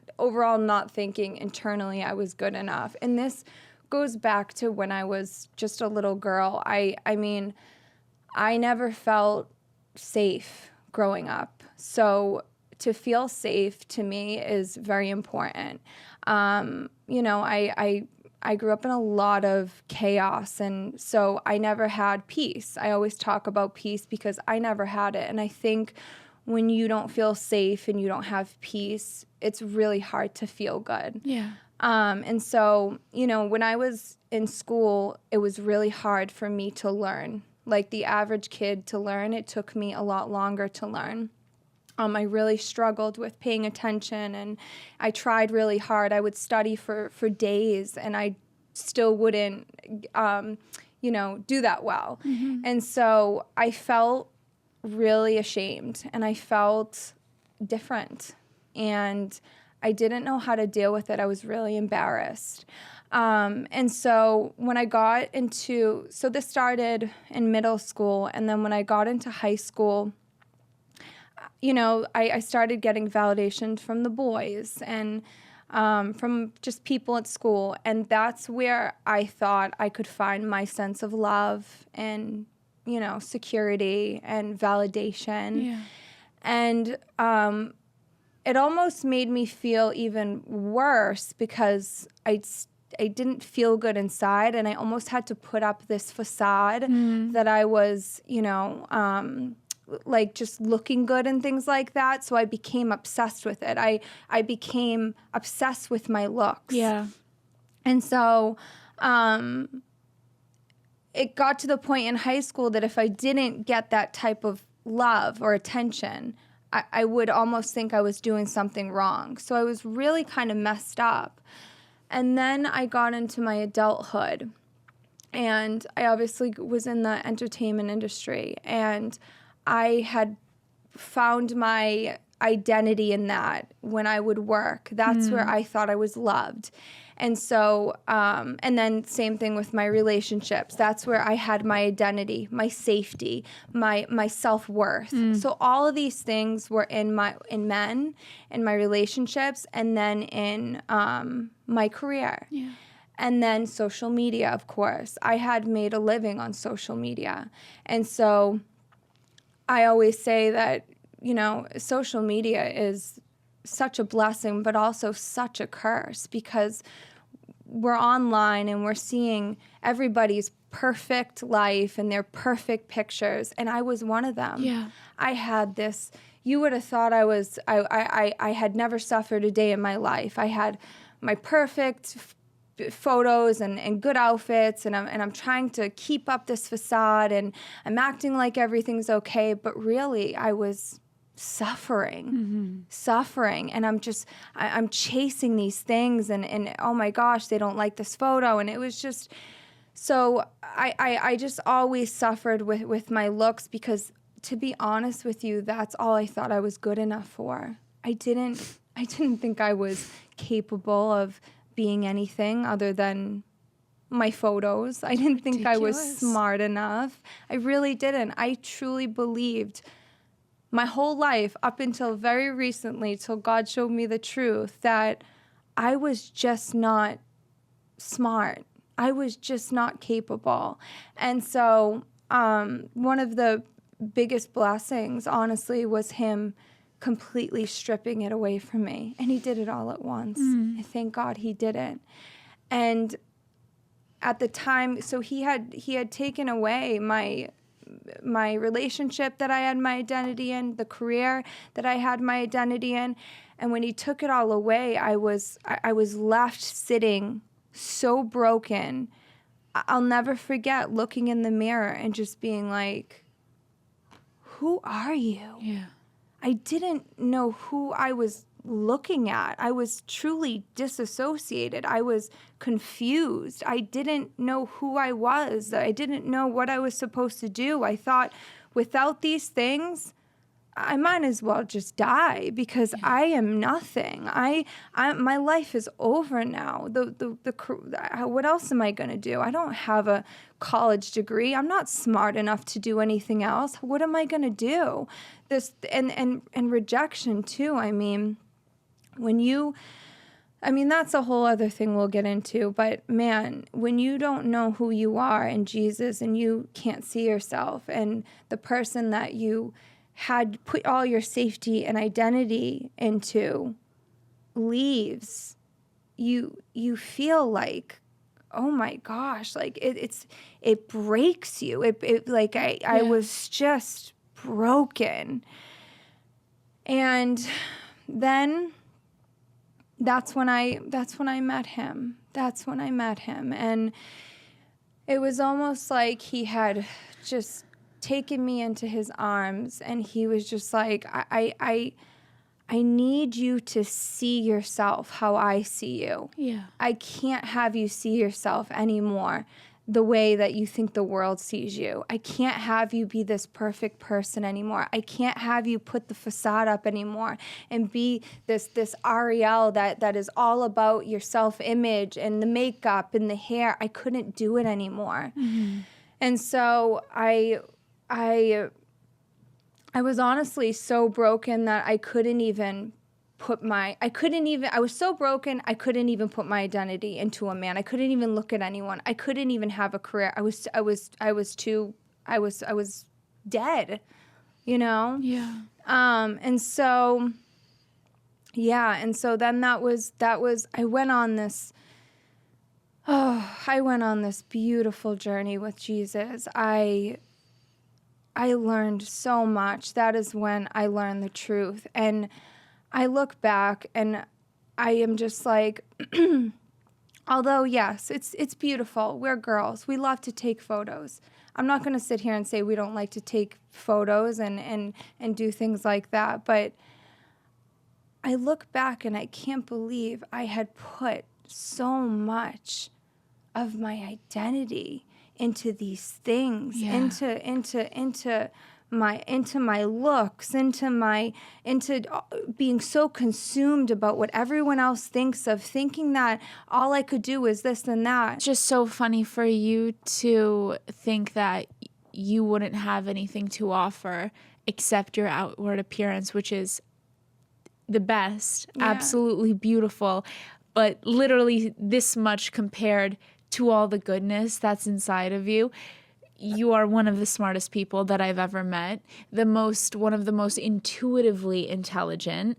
Speaker 2: thinking internally I was good enough. And this goes back to when I was just a little girl. I mean, I never felt safe growing up. So to feel safe to me is very important. You know, I grew up in a lot of chaos, and so I never had peace. I always talk about peace because I never had it. And I think when you don't feel safe and you don't have peace, it's really hard to feel good.
Speaker 1: Yeah.
Speaker 2: And so, you know, when I was in school, it was really hard for me to learn. Like the average kid to learn, it took me a lot longer to learn. I really struggled with paying attention, and I tried really hard. I would study for days, and I still wouldn't, you know, do that well. Mm-hmm. And so I felt really ashamed, and I felt different, and I didn't know how to deal with it. I was really embarrassed. And so when I got so this started in middle school, and then when I got into high school, you know, I started getting validation from the boys and from just people at school. And that's where I thought I could find my sense of love and, you know, security and validation. Yeah. And it almost made me feel even worse because I didn't feel good inside, and I almost had to put up this facade that I was, you know, like just looking good and things like that. So I became obsessed with it. I became obsessed with my looks. Yeah. And so it got to the point in high school that if I didn't get that type of love or attention, I would almost think I was doing something wrong. So I was really kind of messed up. And then I got into my adulthood, and I obviously was in the entertainment industry, and I had found my identity in that when I would work. That's where I thought I was loved. And so, and then same thing with my relationships. That's where I had my identity, my safety, my self-worth. So all of these things were in men, in my relationships, and then in my career. Yeah. And then social media, of course. I had made a living on social media. And so I always say that, you know, social media is such a blessing, but also such a curse, because we're online and we're seeing everybody's perfect life and their perfect pictures. And I was one of them. Yeah. I had this, you would have thought I had never suffered a day in my life. I had my perfect photos and good outfits, and I'm trying to keep up this facade, and I'm acting like everything's okay, but really I was suffering, and I'm chasing these things, and oh my gosh, they don't like this photo, and it was just, so I just always suffered with my looks, because to be honest with you, that's all I thought I was good enough for. I didn't think I was capable of being anything other than my photos. I didn't think I was smart enough. I really didn't. I truly believed my whole life, up until very recently, till God showed me the truth, that I was just not smart. I was just not capable. And so one of the biggest blessings, honestly, was him completely stripping it away from me. And he did it all at once. I thank God he did it. And at the time, so he had taken away my relationship that I had my identity in, the career that I had my identity in. And when he took it all away, I was left sitting so broken. I'll never forget looking in the mirror and just being like, who are you?
Speaker 1: Yeah.
Speaker 2: I didn't know who I was looking at. I was truly disassociated. I was confused. I didn't know who I was. I didn't know what I was supposed to do. I thought, without these things, I might as well just die, because I am nothing. My life is over now. What else am I going to do? I don't have a college degree. I'm not smart enough to do anything else. What am I going to do? This and rejection too. I mean, that's a whole other thing we'll get into. But man, when you don't know who you are in Jesus, and you can't see yourself, and the person that you had put all your safety and identity into leaves, you feel like, oh my gosh, like it breaks you. I was just broken. And then that's when I met him. And it was almost like he had just taken me into his arms, and he was just like, I need you to see yourself how I see you.
Speaker 1: Yeah.
Speaker 2: I can't have you see yourself anymore the way that you think the world sees you. I can't have you be this perfect person anymore. I can't have you put the facade up anymore and be this Ariel that is all about your self-image and the makeup and the hair. I couldn't do it anymore. And so I was honestly so broken that I was so broken, I couldn't even put my identity into a man. I couldn't even look at anyone. I couldn't even have a career. I was dead, you know?
Speaker 1: Yeah.
Speaker 2: And so then that was, I went on this beautiful journey with Jesus. I learned so much. That is when I learned the truth. And I look back and I am just like, although yes, it's beautiful. We're girls. We love to take photos. I'm not going to sit here and say we don't like to take photos and do things like that. But I look back and I can't believe I had put so much of my identity into these things, into my looks, into being so consumed about what everyone else thinks of, thinking that all I could do is this and that.
Speaker 1: It's just so funny for you to think that you wouldn't have anything to offer except your outward appearance, which is the best, absolutely beautiful, but literally this much compared to all the goodness that's inside of you. You are one of the smartest people that I've ever met. One of the most intuitively intelligent.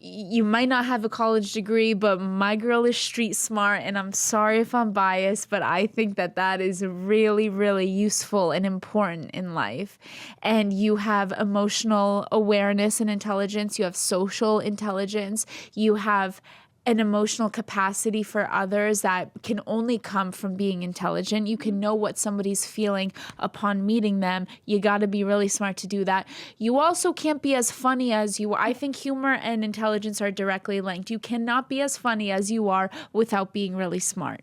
Speaker 1: You might not have a college degree, but my girl is street smart, and I'm sorry if I'm biased, but I think that is really, really useful and important in life. And you have emotional awareness and intelligence. You have social intelligence. You have an emotional capacity for others that can only come from being intelligent. You can know what somebody's feeling upon meeting them. You got to be really smart to do that. You also can't be as funny as you are. I think humor and intelligence are directly linked. You cannot be as funny as you are without being really smart.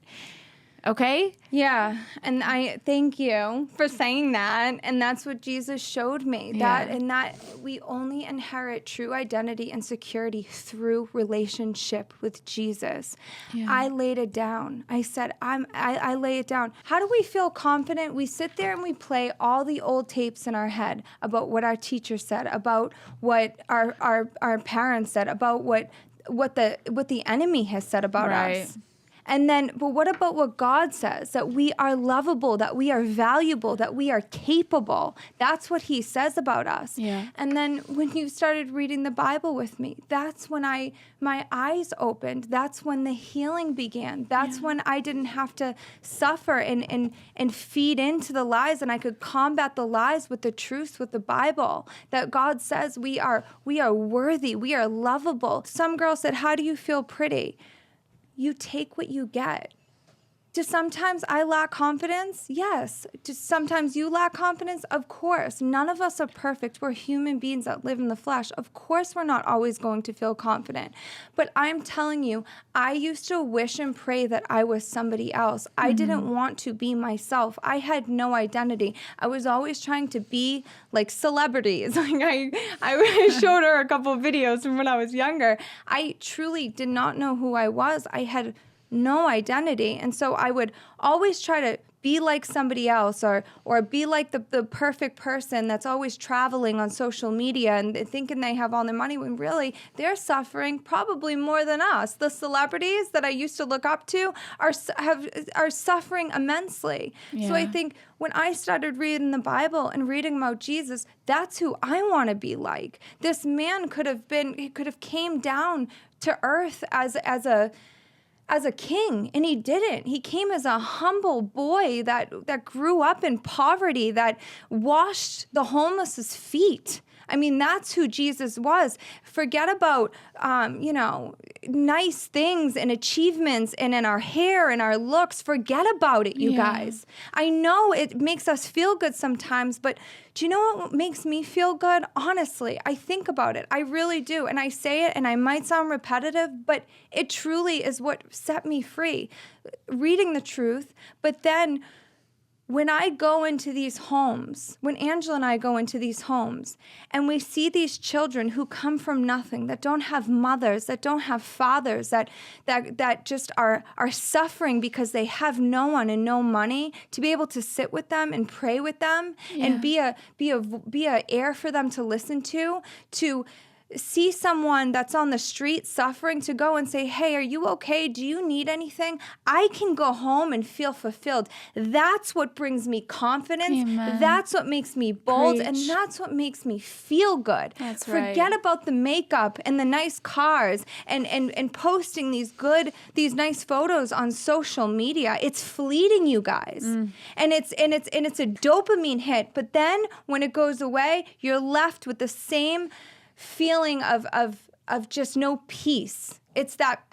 Speaker 1: Okay?
Speaker 2: Yeah, and I thank you for saying that, and that's what Jesus showed me. That we only inherit true identity and security through relationship with Jesus.
Speaker 1: Yeah.
Speaker 2: I laid it down. I said, I lay it down. How do we feel confident? We sit there and we play all the old tapes in our head about what our teacher said, about what our parents said, about what the enemy has said about us. And then, but what about what God says? That we are lovable, that we are valuable, that we are capable. That's what he says about us.
Speaker 1: Yeah.
Speaker 2: And then when you started reading the Bible with me, that's when my eyes opened. That's when the healing began. That's when I didn't have to suffer and feed into the lies, and I could combat the lies with the truth, with the Bible. That God says we are worthy, we are lovable. Some girl said, "How do you feel pretty?" You take what you get. Do sometimes I lack confidence? Yes. Do sometimes you lack confidence? Of course. None of us are perfect. We're human beings that live in the flesh. Of course we're not always going to feel confident. But I'm telling you, I used to wish and pray that I was somebody else. I didn't want to be myself. I had no identity. I was always trying to be like celebrities. Like I showed her a couple of videos from when I was younger. I truly did not know who I was. I had no identity. And so I would always try to be like somebody else or be like the perfect person that's always traveling on social media and thinking they have all the money when really they're suffering probably more than us. The celebrities that I used to look up to are suffering immensely.
Speaker 1: Yeah.
Speaker 2: So I think when I started reading the Bible and reading about Jesus, that's who I want to be like. This man could have came down to earth as a king, and he didn't. He came as a humble boy that grew up in poverty, that washed the homeless's feet. I mean, that's who Jesus was. Forget about, nice things and achievements and in our hair and our looks. Forget about it, you guys. I know it makes us feel good sometimes, but do you know what makes me feel good? Honestly, I think about it. I really do. And I say it, and I might sound repetitive, but it truly is what set me free. Reading the truth, but then when I go into these homes, when Angela and I go into these homes, and we see these children who come from nothing, that don't have mothers, that don't have fathers, that just are suffering because they have no one and no money, to be able to sit with them and pray with them and be a air for them to listen to see someone that's on the street suffering, to go and say, "Hey, are you okay? Do you need anything?" I can go home and feel fulfilled. That's what brings me confidence.
Speaker 1: Amen.
Speaker 2: That's what makes me bold.
Speaker 1: Preach.
Speaker 2: And that's what makes me feel good.
Speaker 1: That's right.
Speaker 2: Forget about the makeup and the nice cars and posting these nice photos on social media. It's fleeting, you guys. And it's a dopamine hit. But then when it goes away, you're left with the same feeling of just no peace. It's that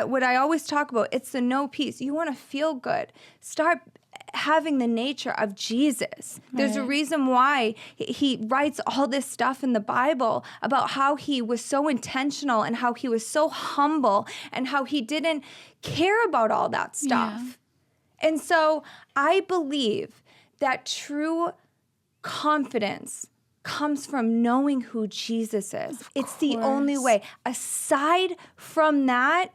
Speaker 2: what I always talk about. It's the no peace. You want to feel good. Start having the nature of Jesus. There's a reason why he writes all this stuff in the Bible about how he was so intentional and how he was so humble and how he didn't care about all that stuff. Yeah. And so I believe that true confidence comes from knowing who Jesus is. It's the only way. Aside from that,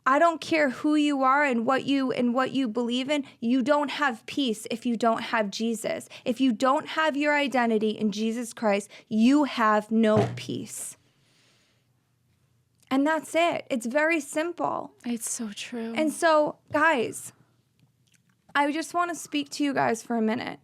Speaker 2: I don't care who you are and what you believe in. You don't have peace if you don't have Jesus. If you don't have your identity in Jesus Christ, you have no peace. And that's it. It's very simple.
Speaker 1: It's so true.
Speaker 2: And so, guys, I just want to speak to you guys for a minute.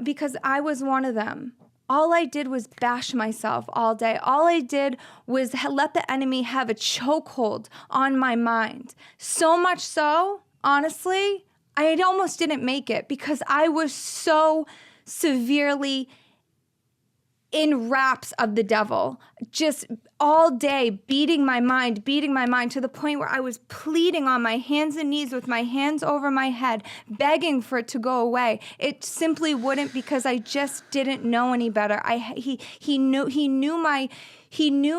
Speaker 2: Because I was one of them. All I did was bash myself all day. All I did was let the enemy have a chokehold on my mind. So much so, honestly, I almost didn't make it because I was so severely in raps of the devil, just all day beating my mind to the point where I was pleading on my hands and knees with my hands over my head, begging for it to go away. It simply wouldn't, because I just didn't know any better. He knew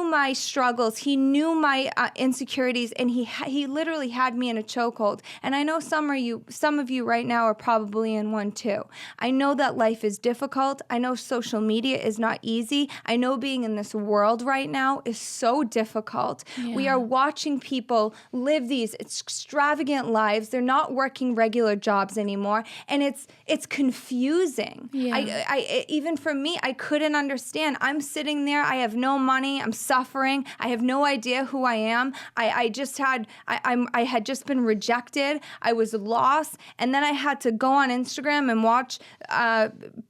Speaker 2: my struggles. He knew my insecurities, and he literally had me in a chokehold. And I know some of you right now are probably in one too. I know that life is difficult. I know social media is not easy. I know being in this world right now is so difficult.
Speaker 1: Yeah.
Speaker 2: We are watching people live these extravagant lives. They're not working regular jobs anymore, and it's confusing.
Speaker 1: Yeah.
Speaker 2: I even for me, I couldn't understand. I'm sitting there. I have no money. I'm suffering. I have no idea who I am. I had just been rejected. I was lost. And then I had to go on Instagram and watch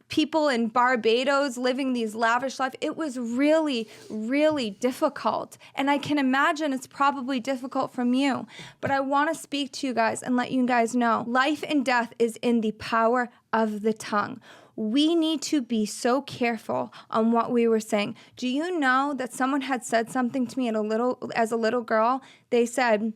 Speaker 2: people in Barbados living these lavish lives. It was really, really difficult. And I can imagine it's probably difficult from you. But I want to speak to you guys and let you guys know life and death is in the power of the tongue. We need to be so careful on what we were saying. Do you know that someone had said something to me as a little girl? They said,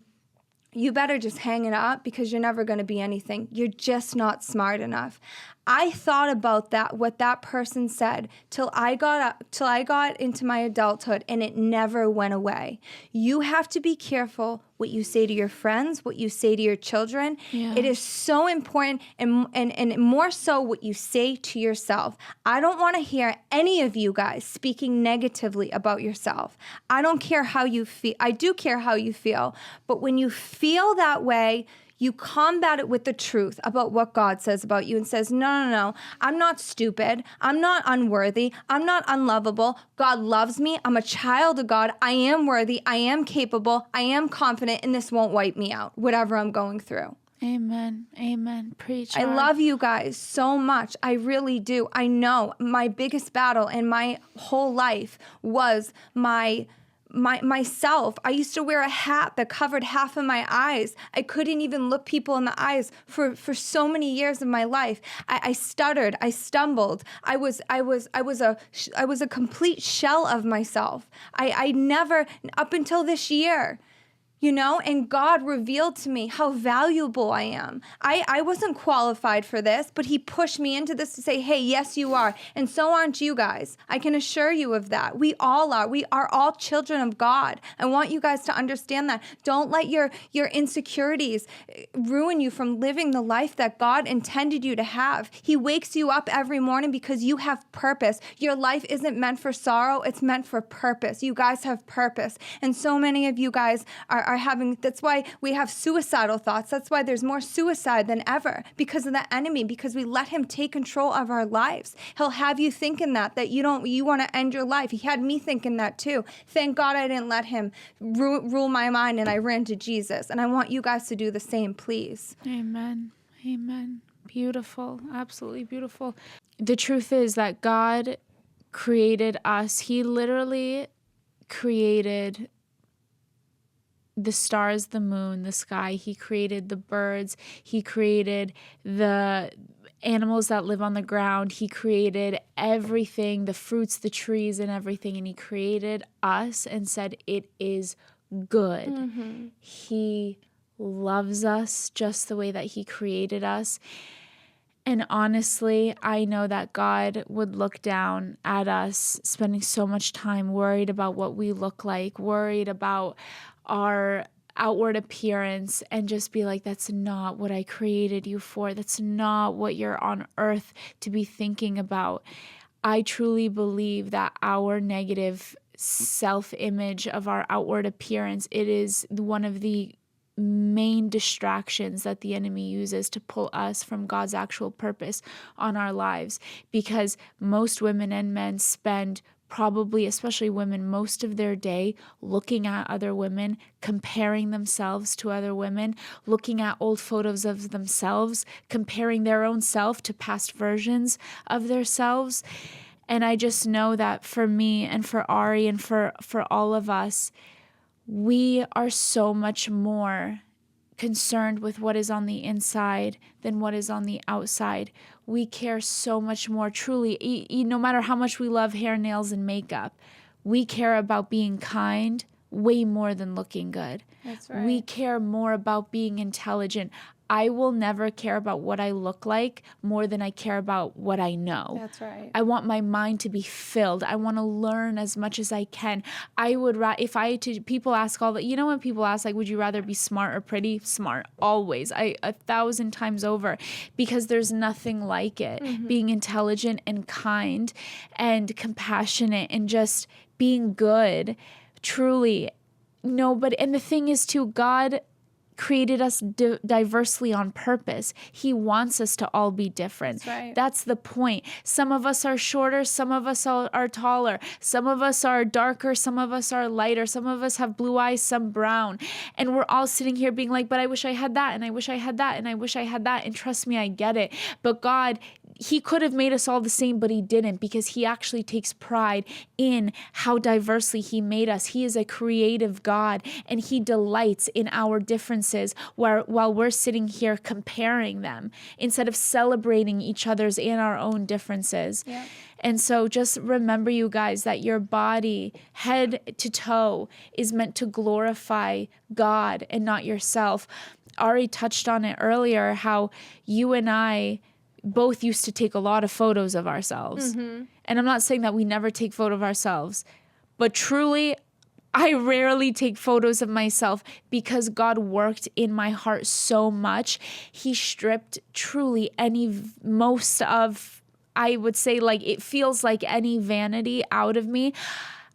Speaker 2: you better just hang it up because you're never going to be anything. You're just not smart enough. I thought about that, what that person said, till I got into my adulthood, and it never went away. You have to be careful what you say to your friends, what you say to your children.
Speaker 1: Yeah.
Speaker 2: It is so important, and more so what you say to yourself. I don't want to hear any of you guys speaking negatively about yourself. I don't care how you feel. I do care how you feel, but when you feel that way, you combat it with the truth about what God says about you and says, no, I'm not stupid. I'm not unworthy. I'm not unlovable. God loves me. I'm a child of God. I am worthy. I am capable. I am confident, and this won't wipe me out, whatever I'm going through.
Speaker 1: Amen. Amen. Preach.
Speaker 2: I love you guys so much. I really do. I know my biggest battle in my whole life was myself. I used to wear a hat that covered half of my eyes. I couldn't even look people in the eyes for so many years of my life. I stuttered. I stumbled. I was a complete shell of myself. I never, up until this year, and God revealed to me how valuable I am. I wasn't qualified for this, but he pushed me into this to say, hey, yes, you are. And so aren't you guys. I can assure you of that. We all are. We are all children of God. I want you guys to understand that. Don't let your insecurities ruin you from living the life that God intended you to have. He wakes you up every morning because you have purpose. Your life isn't meant for sorrow. It's meant for purpose. You guys have purpose. And so many of you guys are having, that's why we have suicidal thoughts. That's why there's more suicide than ever, because of the enemy, because we let him take control of our lives. He'll have you thinking that you want to end your life. He had me thinking that too. Thank God I didn't let him rule my mind, and I ran to Jesus. And I want you guys to do the same, please.
Speaker 1: Amen. Amen. Beautiful. Absolutely beautiful. The truth is that God created us. He literally created the stars, the moon, the sky. He created the birds. He created the animals that live on the ground. He created everything, the fruits, the trees, and everything. And he created us and said, it is good. Mm-hmm. He loves us just the way that he created us. And honestly, I know that God would look down at us spending so much time worried about what we look like, worried about our outward appearance, and just be like, that's not what I created you for. That's not what you're on earth to be thinking about. I truly believe that our negative self-image of our outward appearance, it is one of the main distractions that the enemy uses to pull us from God's actual purpose on our lives. Because most women and men spend probably, especially women, most of their day looking at other women, comparing themselves to other women, looking at old photos of themselves, comparing their own self to past versions of themselves. And I just know that for me and for Ari and for all of us, we are so much more concerned with what is on the inside than what is on the outside. We care so much more, truly, no matter how much we love hair, nails, and makeup, we care about being kind way more than looking good.
Speaker 2: That's right.
Speaker 1: We care more about being intelligent. I will never care about what I look like more than I care about what I know.
Speaker 2: That's right.
Speaker 1: I want my mind to be filled. I want to learn as much as I can. I would if I to people ask all that, when people ask, like, would you rather be smart or pretty? Smart, always. 1,000 times over, because there's nothing like it.
Speaker 2: Mm-hmm.
Speaker 1: Being intelligent and kind and compassionate and just being good, truly. And the thing is too, God created us diversely on purpose. He wants us to all be different.
Speaker 2: That's right.
Speaker 1: That's the point. Some of us are shorter, some of us are taller, some of us are darker, some of us are lighter, some of us have blue eyes, some brown. And we're all sitting here being like, but I wish I had that, and I wish I had that, and I wish I had that. And trust me, I get it. But God, He could have made us all the same, but He didn't, because He actually takes pride in how diversely He made us. He is a creative God, and He delights in our differences while we're sitting here comparing them instead of celebrating each other's and our own differences.
Speaker 2: Yeah.
Speaker 1: And so just remember, you guys, that your body, head to toe, is meant to glorify God and not yourself. Ari touched on it earlier, how you and I both used to take a lot of photos of ourselves.
Speaker 2: Mm-hmm.
Speaker 1: And I'm not saying that we never take photo of ourselves, but truly, I rarely take photos of myself because God worked in my heart so much. He stripped truly most of, I would say, like, it feels like any vanity out of me.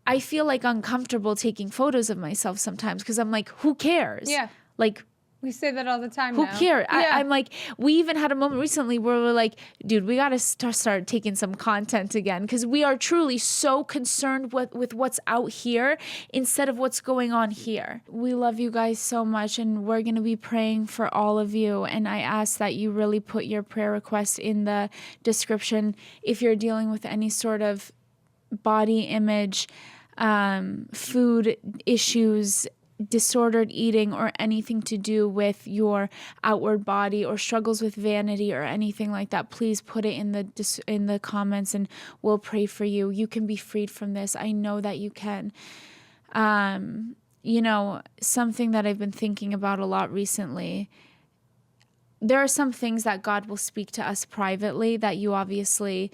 Speaker 1: I feel like uncomfortable taking photos of myself sometimes because I'm like, who cares?
Speaker 2: Yeah.
Speaker 1: Like,
Speaker 2: We say that all the time
Speaker 1: who
Speaker 2: now.
Speaker 1: cares?
Speaker 2: Yeah.
Speaker 1: I'm like, we even had a moment recently where we're like, dude, we got to start taking some content again, because we are truly so concerned with what's out here instead of what's going on here. We love you guys so much, and we're going to be praying for all of you. And I ask that you really put your prayer request in the description if you're dealing with any sort of body image, food issues, disordered eating, or anything to do with your outward body, or struggles with vanity or anything like that. Please put it in the comments, and we'll pray for you. You can be freed from this. I know that you can. Something that I've been thinking about a lot recently, there are some things that God will speak to us privately that you obviously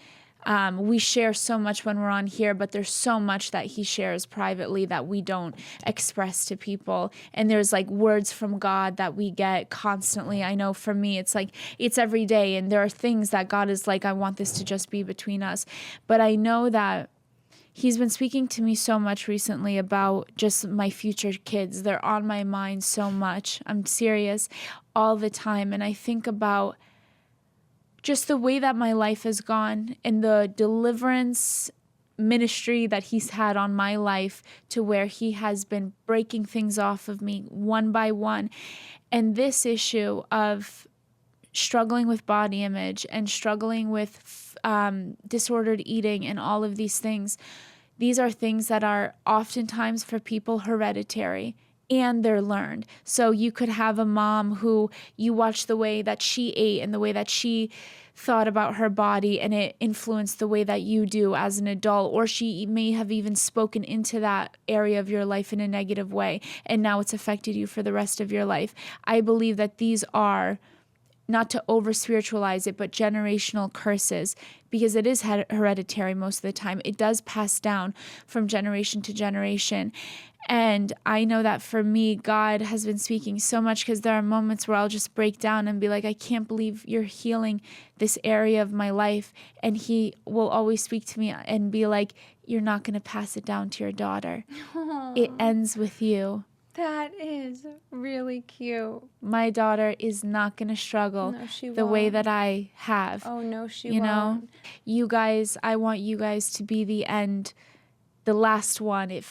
Speaker 1: we share so much when we're on here, but there's so much that He shares privately that we don't express to people. And there's like words from God that we get constantly. I know for me, it's like, it's every day. And there are things that God is like, I want this to just be between us. But I know that He's been speaking to me so much recently about just my future kids. They're on my mind so much. I'm serious all the time. And I think about just the way that my life has gone and the deliverance ministry that He's had on my life, to where He has been breaking things off of me one by one. And this issue of struggling with body image and struggling with disordered eating and all of these things, these are things that are oftentimes for people hereditary. And they're learned. So you could have a mom who you watch the way that she ate and the way that she thought about her body, and it influenced the way that you do as an adult, or she may have even spoken into that area of your life in a negative way, and now it's affected you for the rest of your life. I believe that these are, not to over spiritualize it, but generational curses, because it is hereditary most of the time. It does pass down from generation to generation. And I know that for me, God has been speaking so much, because there are moments where I'll just break down and be like, I can't believe you're healing this area of my life. And He will always speak to me and be like, you're not going to pass it down to your daughter. It ends with you.
Speaker 2: That is really cute.
Speaker 1: My daughter is not going to struggle the way that I have.
Speaker 2: Oh, no, she
Speaker 1: won't.
Speaker 2: won't.
Speaker 1: You guys, I want you guys to be the end, the last one. It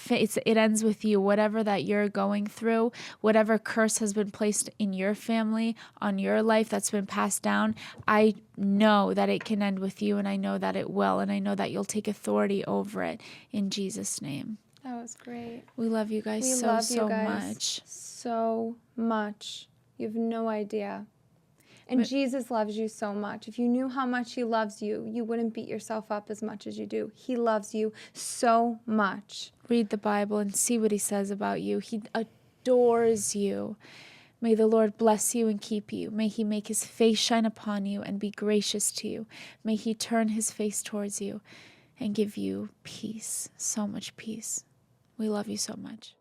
Speaker 1: ends with you. Whatever that you're going through, whatever curse has been placed in your family, on your life, that's been passed down, I know that it can end with you, and I know that it will, and I know that you'll take authority over it in Jesus' name.
Speaker 2: That was great.
Speaker 1: We love you guys so much.
Speaker 2: So much. You have no idea. And Jesus loves you so much. If you knew how much he loves you, you wouldn't beat yourself up as much as you do. He loves you so much.
Speaker 1: Read the Bible and see what he says about you. He adores you. May the Lord bless you and keep you. May he make his face shine upon you and be gracious to you. May he turn his face towards you and give you peace, so much peace. We love you so much.